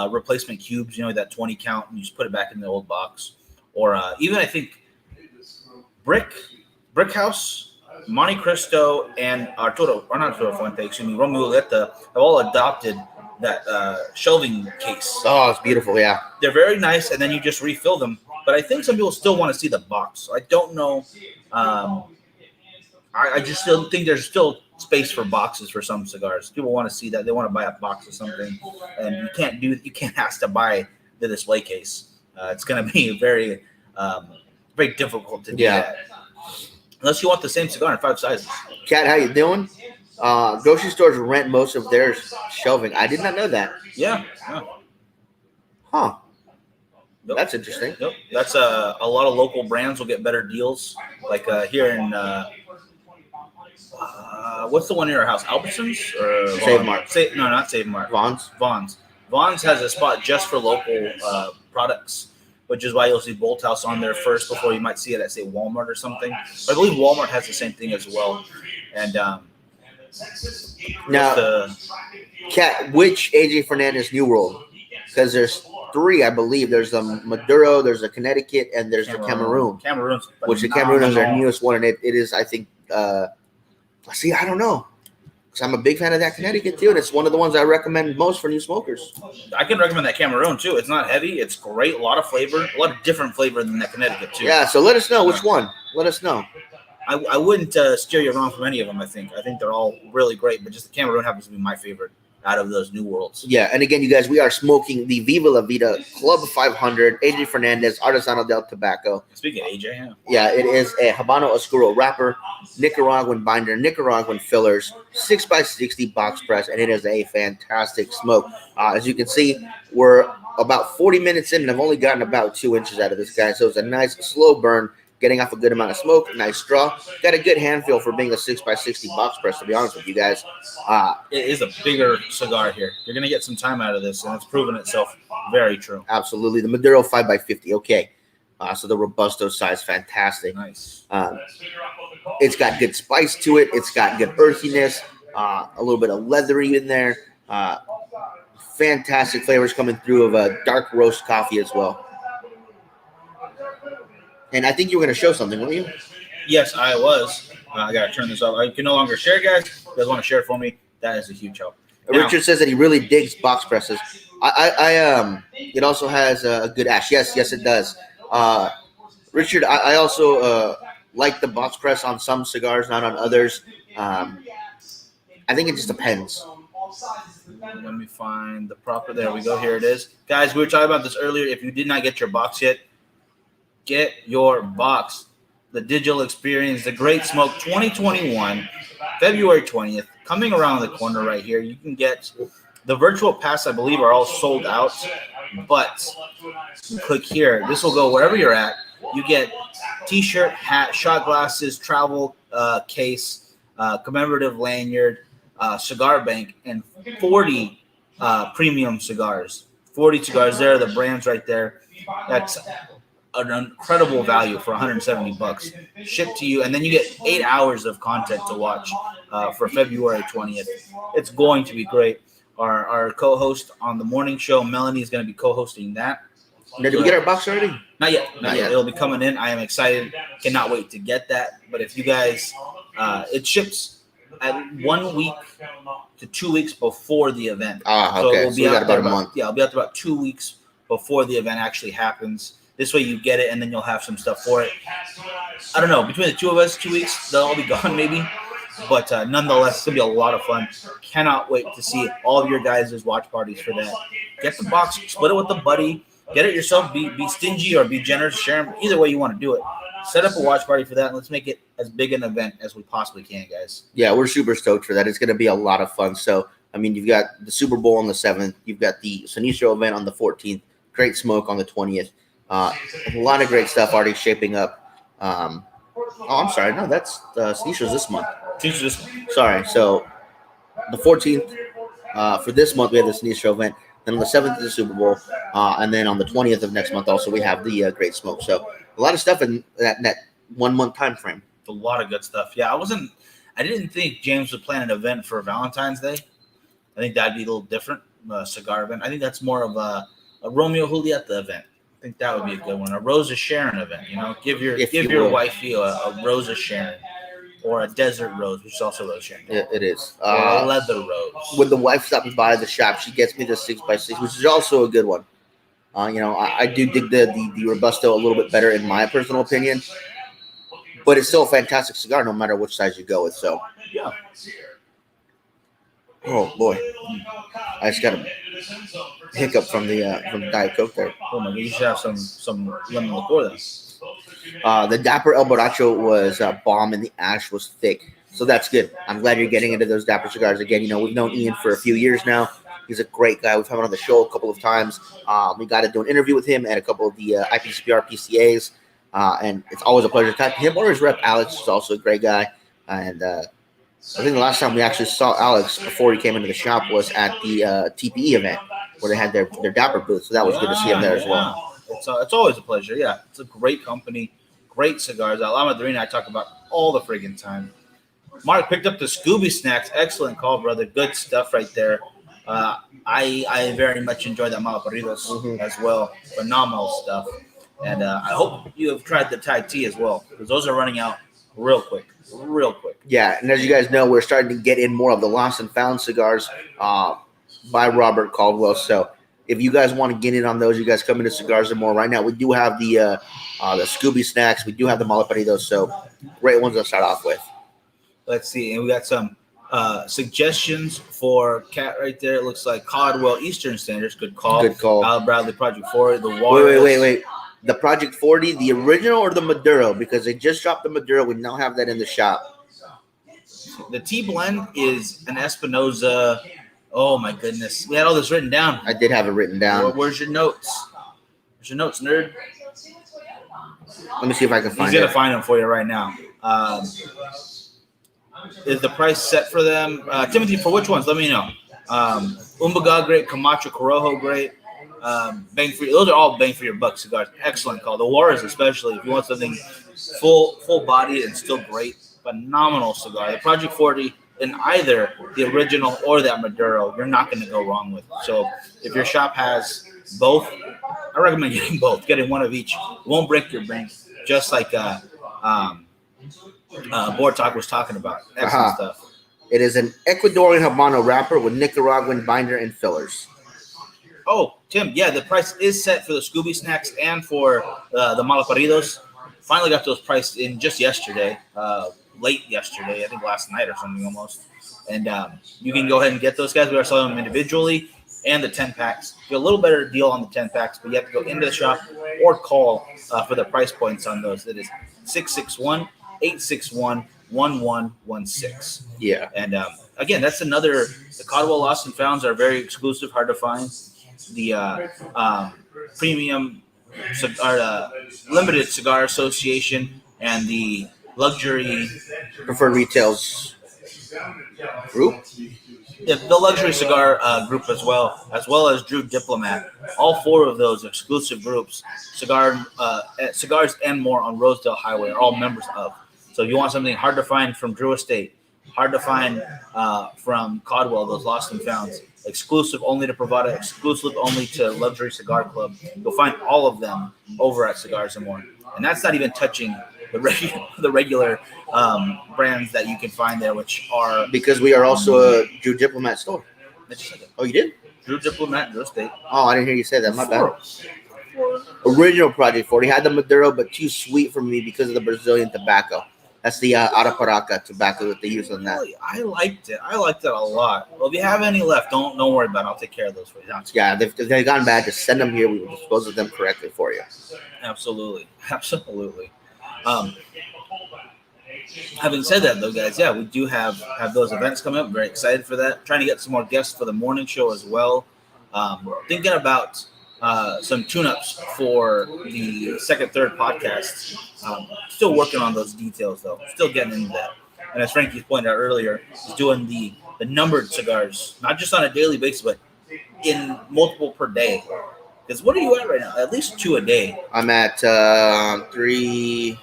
replacement cubes, that 20 count, and you just put it back in the old box. Or even I think Brick House, Monte Cristo, and Romeo Julieta have all adopted that shelving case. Oh, it's beautiful, yeah. They're very nice, and then you just refill them. But I think some people still want to see the box. So I don't know I just still think there's still space for boxes for some cigars. People want to see that. They want to buy a box of something, and you can't ask to buy the display case. It's going to be very very difficult to do that unless you want the same cigar in 5 sizes. Kat, how you doing? Grocery stores rent most of their shelving. I did not know that. Yeah. Huh. Yep. That's interesting. Yep. That's a lot of local brands will get better deals. Like here in what's the one near our house? Albertsons or Save Mart? No, not Save Mart. Vaughn's. Vaughn's has a spot just for local products, which is why you'll see Bolt House on there first before you might see it at, say, Walmart or something. I believe Walmart has the same thing as well. And now, Kat, which AJ Fernandez New World? Because there's 3, I believe. There's the Maduro, there's the Connecticut, and there's the Cameroon. Which the Cameroon is our newest one, and it is, I think. See, I don't know. Because I'm a big fan of that Connecticut too, and it's one of the ones I recommend most for new smokers. I can recommend that Cameroon too. It's not heavy. It's great. A lot of flavor. A lot of different flavor than that Connecticut too. Yeah, so let us know which one. Let us know. I wouldn't steer you wrong from any of them, I think. I think they're all really great, but just the Cameroon happens to be my favorite out of those New Worlds. Yeah, and again, you guys, we are smoking the Viva La Vida Club 500 AJ Fernandez Artesanal del Tobacco. Speaking of AJ, yeah, it is a Habano Oscuro wrapper, Nicaraguan binder, Nicaraguan fillers, 6x60 box press, and it is a fantastic smoke. As you can see, we're about 40 minutes in, and I've only gotten about 2 inches out of this guy, so it's a nice slow burn, getting off a good amount of smoke, nice straw. Got a good hand feel for being a 6x60 box press, to be honest with you guys. It is a bigger cigar here. You're going to get some time out of this, and it's proven itself very true. Absolutely. The Maduro 5x50, okay. So the Robusto size, fantastic. Nice. It's got good spice to it. It's got good earthiness, a little bit of leathery in there. Fantastic flavors coming through of a dark roast coffee as well. And I think you were going to show something, weren't you? Yes, I was. I got to turn this off. I can no longer share, guys. If you guys want to share it for me, that is a huge help. Richard says that he really digs box presses. It also has a good ash. Yes, it does. Richard, I also like the box press on some cigars, not on others. I think it just depends. Let me find the proper. There we go. Here it is. Guys, we were talking about this earlier. If you did not get your box yet, get your box. The digital experience, the Great Smoke 2021, February 20th, coming around the corner right here. You can get the virtual pass, I believe, are all sold out. But click here. This will go wherever you're at. You get t-shirt, hat, shot glasses, travel case, commemorative lanyard, cigar bank, and 40 premium cigars. 40 cigars there, the brands right there. That's an incredible value for $170 shipped to you, and then you get 8 hours of content to watch for February 20th. It's going to be great. Our co-host on the morning show, Melanie, is going to be co-hosting that. Did we get our box already? Not yet. It'll be coming in. I am excited. Cannot wait to get that. But if you guys, it ships at 1 week to 2 weeks before the event. Okay. So we'll be out about a month. Yeah, I'll be out there about 2 weeks before the event actually happens. This way you get it, and then you'll have some stuff for it. I don't know. Between the two of us, 2 weeks, they'll all be gone maybe. But nonetheless, it's going to be a lot of fun. Cannot wait to see all of your guys' watch parties for that. Get the box, split it with a buddy. Get it yourself. Be stingy or be generous. Share them. Either way you want to do it. Set up a watch party for that, and let's make it as big an event as we possibly can, guys. Yeah, we're super stoked for that. It's going to be a lot of fun. So, I mean, you've got the Super Bowl on the 7th. You've got the Sinistro event on the 14th. Great Smoke on the 20th. A lot of great stuff already shaping up. I'm sorry. No, that's Sinistro's this month. Sorry. So, the 14th for this month, we have the Sinistro event. Then on the 7th is the Super Bowl. And then on the 20th of next month, also, we have the Great Smoke. So, a lot of stuff in that 1 month time frame. A lot of good stuff. Yeah, I didn't think James would plan an event for Valentine's Day. I think that'd be a little different, a cigar event. I think that's more of a Romeo Julieta event. I think that would be a good one. A Rosa Sharon event, give your wifey a Rosa Sharon or a Desert Rose, which is also Rosa Sharon. It is. Or a Leather Rose. When the wife stops by the shop, she gets me the 6x6, which is also a good one. I do dig the Robusto a little bit better in my personal opinion. but it's still a fantastic cigar no matter which size you go with. So, Yeah. oh boy, I just got a hiccup from the Diet Coke there. Oh my God, you should have some lemon liqueur then. The Dapper El Borracho was bomb and the ash was thick. So that's good. I'm glad you're getting into those Dapper cigars again. We've known Ian for a few years now. He's a great guy. We've had him on the show a couple of times. We got to do an interview with him at a couple of the IPCPR PCAs. And it's always a pleasure to talk to him or his rep, Alex, is also a great guy. And I think the last time we actually saw Alex before he came into the shop was at the TPE event where they had their Dapper booth. So that was good to see him there as well. It's always a pleasure. Yeah, it's a great company, great cigars. La Madrina I talk about all the friggin' time. Mark picked up the Scooby Snacks. Excellent call, brother. Good stuff right there. I very much enjoy that Malaparidos as well. Phenomenal stuff. And I hope you have tried the Thai tea as well, because those are running out real quick. Yeah, and as you guys know, we're starting to get in more of the lost and found cigars by Robert Caldwell. So if you guys want to get in on those, you guys come into Cigars and More right now. We do have the Scooby Snacks. We do have the Malaparidos. So great ones to start off with. Let's see. And we got some suggestions for Cat right there. It looks like Caldwell Eastern Standards. Good call. Al Bradley Project 40. The Juarez. Wait. The Project 40, the original or the Maduro? Because they just dropped the Maduro. We now have that in the shop. The tea blend is an Espinosa. Oh, my goodness. We had all this written down. I did have it written down. Where's your notes? Where's your notes, nerd? Let me see if I can find it. He's going to find them for you right now. Is the price set for them? Timothy, for which ones? Let me know. Umbaga, great. Camacho Corojo, great. Bang for those are all bang for your buck cigars. Excellent call. The Juarez, especially if you want something full bodied and still great, phenomenal cigar. The Project 40 in either the original or that Maduro, you're not going to go wrong with. So if your shop has both, I recommend getting both. Getting one of each. It won't break your bank, just like Bortalk was talking about. Excellent stuff. It is an Ecuadorian Habano wrapper with Nicaraguan binder and fillers. Oh, Tim, yeah, the price is set for the Scooby Snacks and for the Malaparidos. Finally got those priced in just yesterday, late yesterday, I think last night or something almost. And you can go ahead and get those guys. We are selling them individually and the 10 packs. Get a little better deal on the 10 packs, but you have to go into the shop or call for the price points on those. That is 661-861-1116. Yeah. And again, that's another. The Caldwell Lost and Founds are very exclusive, hard to find. The premium limited cigar association and the luxury preferred retails group. Yeah, the luxury cigar group as well as Drew Diplomat. All four of those exclusive groups, Cigars and More on Rosedale Highway, are all members of. So if you want something hard to find from Drew Estate, hard to find from Caldwell, those Lost and Founds, exclusive only to Pravada, exclusive only to Luxury Cigar Club, you'll find all of them over at Cigars and More. And that's not even touching the regular brands that you can find there, which are... Because we are also a Drew Diplomat store. Oh, you did? Drew Diplomat, Drew Estate. Oh, I didn't hear you say that. My bad. Original Project 40 had the Maduro, but too sweet for me because of the Brazilian tobacco. That's the Arapiraca tobacco that they use on that. Really, I liked it. I liked it a lot. Well, if you have any left, don't worry about it. I'll take care of those for you. Yeah, if they've gone bad, just send them here. We will dispose of them correctly for you. Absolutely. Having said that, though, guys, yeah, we do have those events coming up. Very excited for that. Trying to get some more guests for the morning show as well. Thinking about some tune-ups for the second, third podcast. Still working on those details, though. Still getting into that. And as Frankie pointed out earlier, he's doing the numbered cigars, not just on a daily basis, but in multiple per day. Because what are you at right now? At least 2 a day. I'm at 3,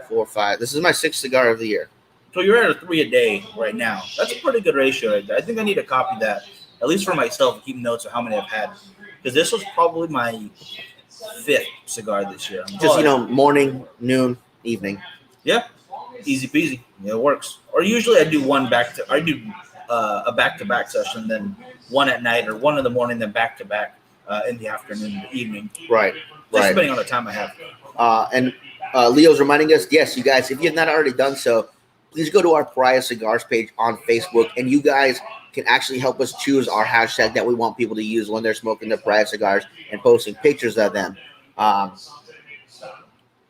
4, 5. This is my 6th cigar of the year. So you're at a 3 a day right now. That's a pretty good ratio right there. I think I need to copy that, at least for myself, and keep notes of how many I've had. Because this was probably my 5th cigar this year. Just, morning, noon, evening. Yeah. Easy peasy. Yeah, it works. Or usually I do a back-to-back session, then one at night, or one in the morning, then back-to-back in the afternoon, the evening. Right. Just depending on the time I have. And Leo's reminding us, yes, you guys, if you have not already done so, please go to our Pariah Cigars page on Facebook, and you guys can actually help us choose our hashtag that we want people to use when they're smoking their Pariah cigars and posting pictures of them.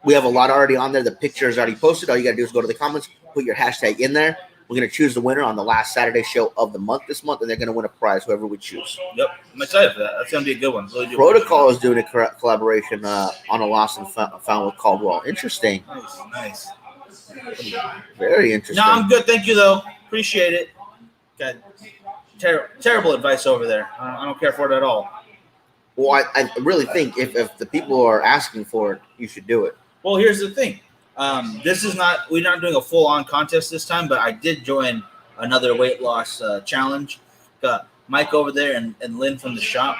We have a lot already on there. The picture is already posted. All you got to do is go to the comments, put your hashtag in there. We're going to choose the winner on the last Saturday show of the month this month, and they're going to win a prize, whoever we choose. Yep, I'm excited for that. That's going to be a good one. Really Protocol is doing a collaboration on a lost and found with Caldwell. Interesting. Nice. Very interesting. No, I'm good. Thank you, though. Appreciate it. Got terrible advice over there. I don't care for it at all. Well, I really think if the people are asking for it, you should do it. Well, here's the thing. We're not doing a full-on contest this time, but I did join another weight loss challenge. Got Mike over there and Lynn from the shop.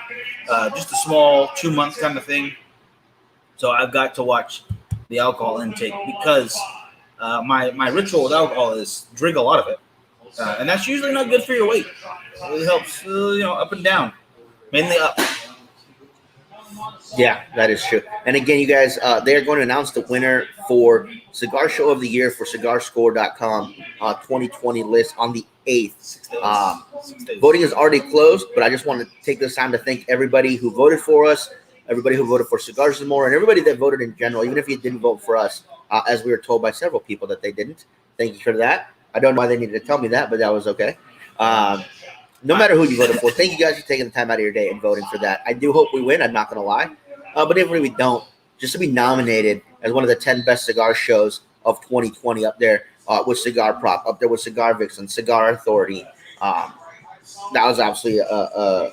Just a small 2-month kind of thing. So I've got to watch the alcohol intake because my ritual with alcohol is drink a lot of it. And that's usually not good for your weight. It really helps, up and down. Mainly up. Yeah, that is true. And again, you guys, they're going to announce the winner for Cigar Show of the Year for CigarScore.com 2020 list on the 8th. Voting is already closed, but I just want to take this time to thank everybody who voted for us, everybody who voted for Cigars and More, and everybody that voted in general, even if you didn't vote for us, as we were told by several people that they didn't. Thank you for that. I don't know why they needed to tell me that, but that was okay. No matter who you voted for, thank you guys for taking the time out of your day and voting for that. I do hope we win. I'm not going to lie. But if we don't, just to be nominated as one of the 10 best cigar shows of 2020 up there with Cigar Prop, up there with Cigar Vixen, Cigar Authority. That was absolutely a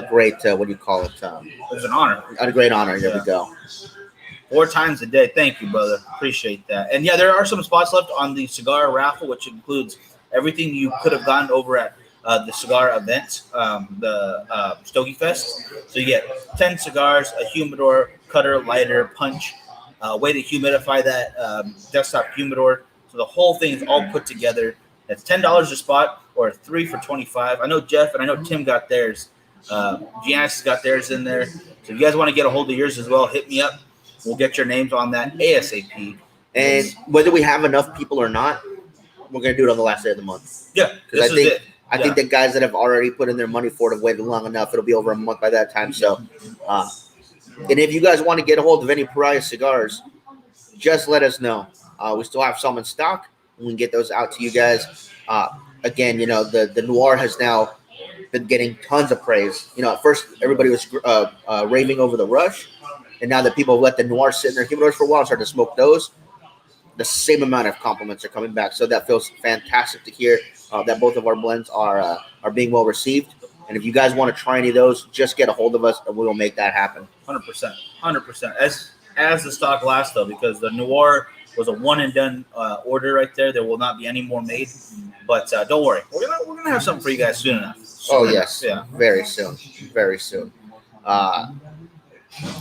great, what do you call it? It was an honor. A great honor. There we go. 4 times a day. Thank you, brother. Appreciate that. And yeah, there are some spots left on the Cigar Raffle, which includes everything you could have gotten over at the cigar event, the Stogie Fest. So you get 10 cigars, a humidor, cutter, lighter, punch, way to humidify that desktop humidor. So the whole thing is all put together. It's $10 a spot or 3 for $25. I know Jeff and I know Tim got theirs. Giannis got theirs in there. So if you guys want to get a hold of yours as well, hit me up. We'll get your names on that ASAP. And whether we have enough people or not, we're going to do it on the last day of the month. Yeah, this is it. I think the guys that have already put in their money for it have waited long enough. It'll be over a month by that time. So, and if you guys want to get a hold of any Pariah cigars, just let us know. We still have some in stock. We can get those out to you guys. Again, the Noir has now been getting tons of praise. At first everybody was raving over the Rush, and now that people have let the Noir sit in their humidors for a while and start to smoke those, the same amount of compliments are coming back. So that feels fantastic to hear that both of our blends are being well received. And if you guys want to try any of those, just get a hold of us and we will make that happen. 100%. As the stock lasts, though, because the Noir was a one and done order right there. There will not be any more made. But don't worry, we're gonna have something for you guys soon enough. Yes, yeah, very soon. And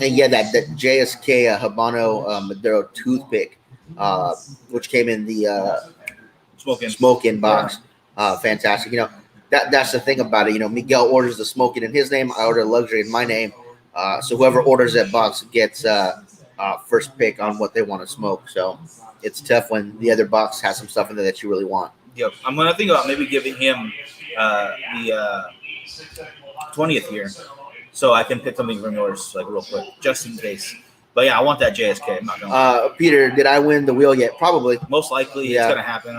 yeah, that JSK Habano Maduro toothpick, which came in the smoke-in box. Fantastic. That's the thing about it. Miguel orders the smoke-in in his name. I order luxury in my name. So whoever orders that box gets first pick on what they want to smoke. So it's tough when the other box has some stuff in there that you really want. Yep. I'm going to think about maybe giving him the 20th year so I can pick something from yours real quick, just in case. But yeah, I want that JSK. I'm not gonna Peter, did I win the wheel yet? Probably. Most likely, yeah. It's gonna happen.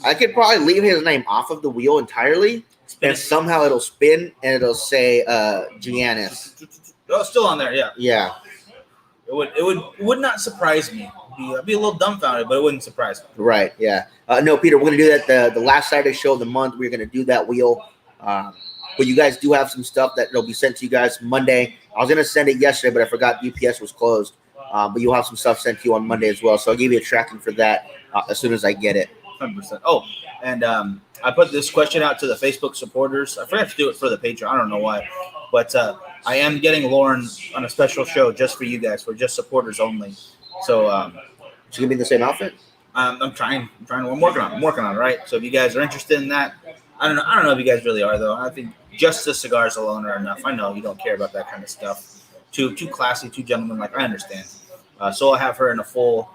I could probably leave his name off of the wheel entirely, and somehow it'll spin and it'll say Giannis. Oh, still on there, yeah. Yeah. It would not surprise me. I'd be a little dumbfounded, but it wouldn't surprise me. Right. Yeah. No, Peter, we're gonna do that the last Saturday show of the month. We're gonna do that wheel. But you guys do have some stuff that will be sent to you guys Monday. I was going to send it yesterday, but I forgot UPS was closed. But you'll have some stuff sent to you on Monday as well. So I'll give you a tracking for that as soon as I get it. 100%. Oh, and I put this question out to the Facebook supporters. I forgot to do it for the Patreon. I don't know why. But I am getting Lauren on a special show just for you guys, for just supporters only. So she's going to be in the same outfit? I'm trying. I'm working on it, right? So if you guys are interested in that, I don't know if you guys really are, though. I think just the cigars alone are enough. I know you don't care about that kind of stuff. Too classy, too gentlemanlike. I understand. So I'll have her in a full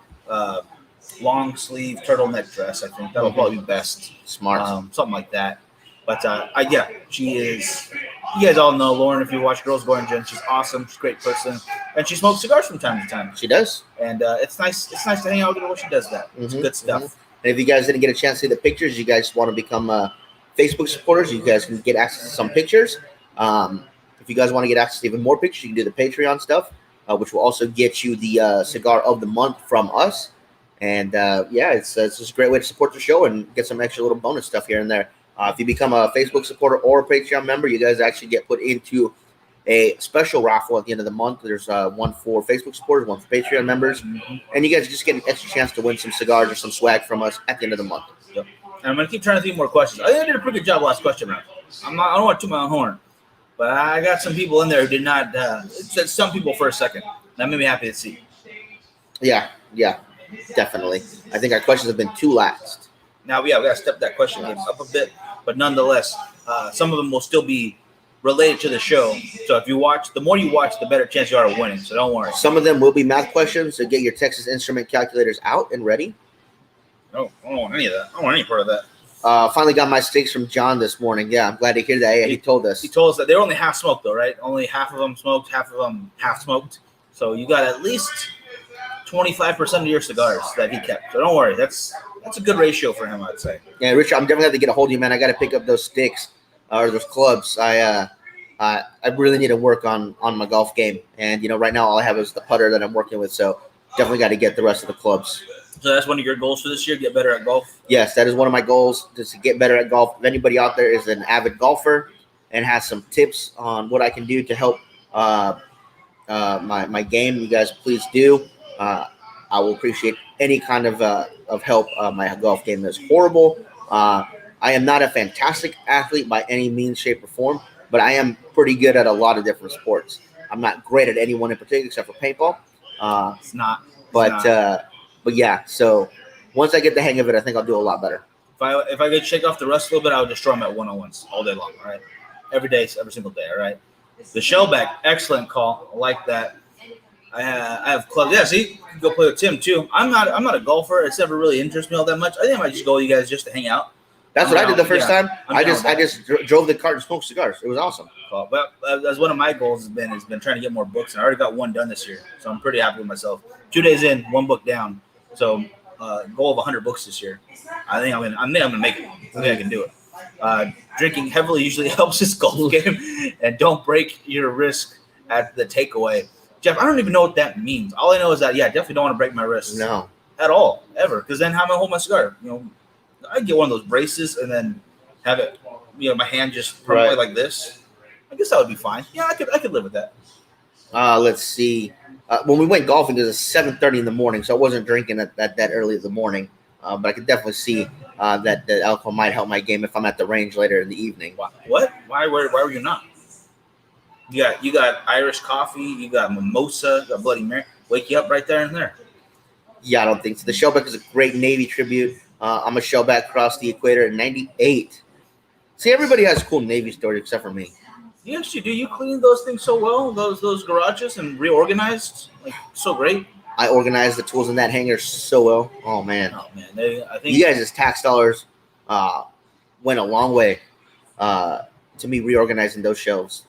long sleeve turtleneck dress. I think that'll probably be best. Smart. Something like that. But yeah, she is. You guys all know Lauren if you watch Girls Go Engine. She's awesome. She's a great person, and she smokes cigars from time to time. She does, and it's nice. It's nice to hang out with her when she does that. It's good stuff. And if you guys didn't get a chance to see the pictures, you guys want to become Facebook supporters, you guys can get access to some pictures. If you guys want to get access to even more pictures, you can do the Patreon stuff, which will also get you the cigar of the month from us. And yeah, it's just a great way to support the show and get some extra little bonus stuff here and there. If you become a Facebook supporter or a Patreon member, you guys actually get put into a special raffle at the end of the month. There's one for Facebook supporters, one for Patreon members, and you guys just get an extra chance to win some cigars or some swag from us at the end of the month. Yep. And I'm gonna keep trying to think more questions. I think I did a pretty good job last question round. I don't want to toot my own horn, but I got some people in there who did not. It said some people for a second. That made me happy to see. Yeah, definitely. I think our questions have been too laxed. Now, we got to step that question game up a bit, but nonetheless, some of them will still be related to the show. So if you watch, the more you watch, the better chance you are of winning. So don't worry. Some of them will be math questions, so get your Texas Instrument calculators out and ready. No, I don't want any of that. I don't want any part of that. Finally got my steaks from John this morning. Yeah, I'm glad to hear that. Yeah, he told us. He told us that they're only half smoked, though, right? Only half of them smoked, half of them half smoked. So you got at least 25% of your cigars that he kept. So don't worry. That's a good ratio for him, I'd say. Yeah, Richard, I'm definitely going to get a hold of you, man. I got to pick up those sticks or those clubs. I really need to work on my golf game. And, right now all I have is the putter that I'm working with. So definitely got to get the rest of the clubs. So that's one of your goals for this year, get better at golf? Yes, that is one of my goals, just to get better at golf. If anybody out there is an avid golfer and has some tips on what I can do to help my game, you guys please do. I will appreciate any kind of help. My golf game is horrible. I am not a fantastic athlete by any means, shape, or form, but I am pretty good at a lot of different sports. I'm not great at any one in particular except for paintball. It's not. But yeah, so once I get the hang of it, I think I'll do a lot better. If I could shake off the rust a little bit, I would destroy them at one-on-ones all day long, all right? Every day, every single day, all right? The shellback, excellent call. I like that. I have clubs. Yeah, see, you can go play with Tim too. I'm not a golfer. It's never really interested me all that much. I think I might just go with you guys just to hang out. That's what I did the first time. I just drove the cart and smoked cigars. It was awesome. Cool. But as one of my goals has been trying to get more books, and I already got one done this year, so I'm pretty happy with myself. 2 days in, one book down. So goal of 100 books this year. I think I'm gonna make it. I think I can do it. Drinking heavily usually helps this golf game, and don't break your wrist at the takeaway. Jeff, I don't even know what that means. All I know is that, I definitely don't want to break my wrist. No. At all, ever. Because then how am I hold my cigar? I get one of those braces and then have it, my hand just permanently like this. I guess that would be fine. Yeah, I could live with that. Let's see. When we went golfing, it was 7:30 in the morning, so I wasn't drinking at that early in the morning. But I could definitely see that alcohol might help my game if I'm at the range later in the evening. What? Why were you not? You got Irish coffee, you got mimosa, you got Bloody Mary. Wake you up right there and there. Yeah, I don't think so. The Shellback is a great Navy tribute. I'm a Shellback across the equator in '98. See, everybody has cool Navy stories except for me. Yes, you do. You cleaned those things so well, those garages, and reorganized so great. I organized the tools in that hangar so well. Oh man. I think you guys' as tax dollars went a long way to me reorganizing those shelves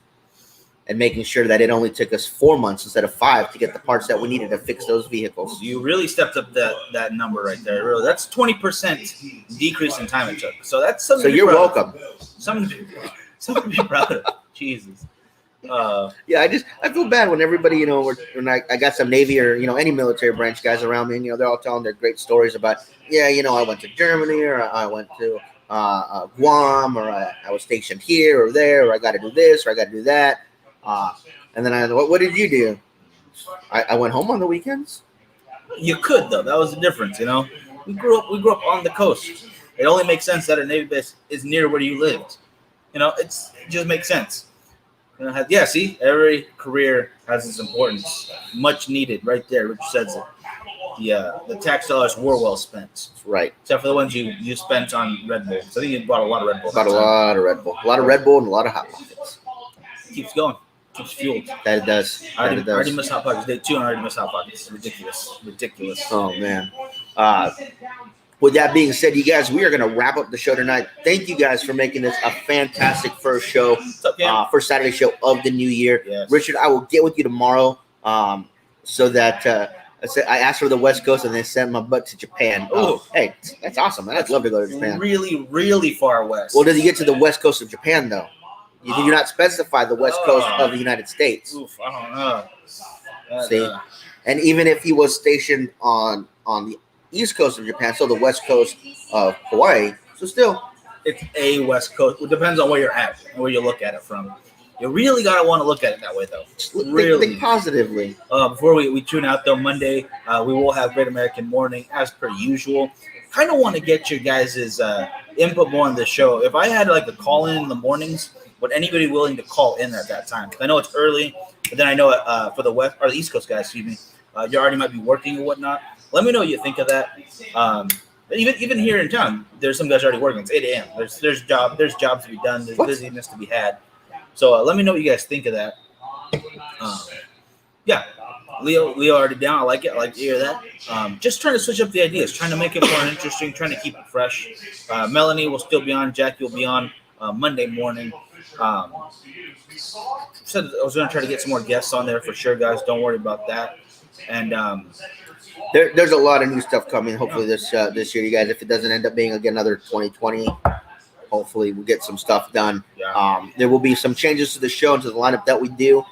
and making sure that it only took us 4 months instead of 5 to get the parts that we needed to fix those vehicles. You really stepped up that number right there. Really, that's 20% decrease in time it took. So that's something. So you're welcome. Something to be proud of. Jesus. Yeah, I feel bad when everybody, when I got some Navy or, any military branch guys around me, and, they're all telling their great stories about, I went to Germany or I went to Guam or I was stationed here or there or I got to do this or I got to do that. And then what did you do? I went home on the weekends. You could though. That was the difference. We grew up on the coast. It only makes sense that a Navy base is near where you lived. It just makes sense. See, every career has its importance. Much needed, right there. Rich says it. The tax dollars were well spent. Right. Except for the ones you spent on Red Bull. So I think you bought a lot of Red Bull. Bought a lot of Red Bull. A lot of Red Bull and a lot of Hot Pockets. Keeps going. Keeps fueled. That it does. I already missed Hot Pockets. Day 2 and I already missed Hot Pockets. Ridiculous. Oh, man. With that being said, you guys, we are going to wrap up the show tonight. Thank you guys for making this a fantastic first show, first Saturday show of the new year. Yes. Richard, I will get with you tomorrow so that I asked for the West Coast and they sent my butt to Japan. Hey, that's awesome, man. I'd love to go to Japan. Really, really far west. Well, does he get to the West Coast of Japan, though? You do not specify the West Coast of the United States. Oof, I don't know. See? And even if he was stationed on the East Coast of Japan, so the West Coast of Hawaii, so still. It's a West Coast. It depends on where you're at and where you look at it from. You really got to want to look at it that way, though. Really. Think positively. Before we tune out, though, Monday, we will have Great American Morning, as per usual. Kind of want to get your guys' input more on the show. If I had like a call-in in the mornings, would anybody willing to call in at that time? I know it's early, but then I know for the West or the East Coast guys, you already might be working or whatnot. Let me know what you think of that. Even here in town, there's some guys already working. It's 8 a.m. There's jobs to be done. There's busyness to be had. So let me know what you guys think of that. Leo already down. I like it. I like to hear that. Just trying to switch up the ideas, trying to make it more interesting, trying to keep it fresh. Melanie will still be on. Jackie will be on Monday morning. Said I was going to try to get some more guests on there for sure, guys. Don't worry about that. And there's a lot of new stuff coming. Hopefully this year, you guys. If it doesn't end up being again another 2020, hopefully we'll get some stuff done. Yeah. There will be some changes to the show and to the lineup that we do.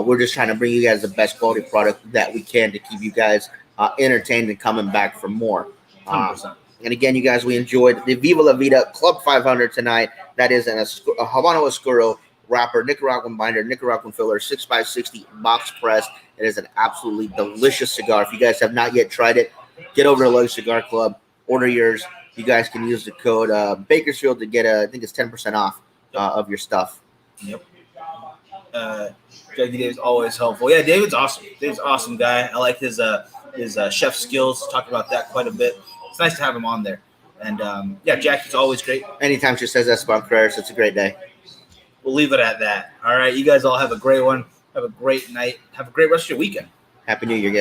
We're just trying to bring you guys the best quality product that we can to keep you guys entertained and coming back for more. 100%. And again, you guys, we enjoyed the Viva La Vida Club 500 tonight. That is a Habano Oscuro wrapper, Nicaraguan binder, Nicaraguan filler, 6x60 box press. It is an absolutely delicious cigar. If you guys have not yet tried it, get over to Lucky Cigar Club, order yours. You guys can use the code Bakersfield to get I think it's 10% off of your stuff. Yep. Jackie Dave's always helpful. Yeah, David's awesome. David's an awesome guy. I like his chef skills. Talk about that quite a bit. It's nice to have him on there. And Jackie's always great. Anytime she says Esteban Carreras, it's a great day. We'll leave it at that. All right, you guys all have a great one. Have a great night. Have a great rest of your weekend. Happy New Year, guys.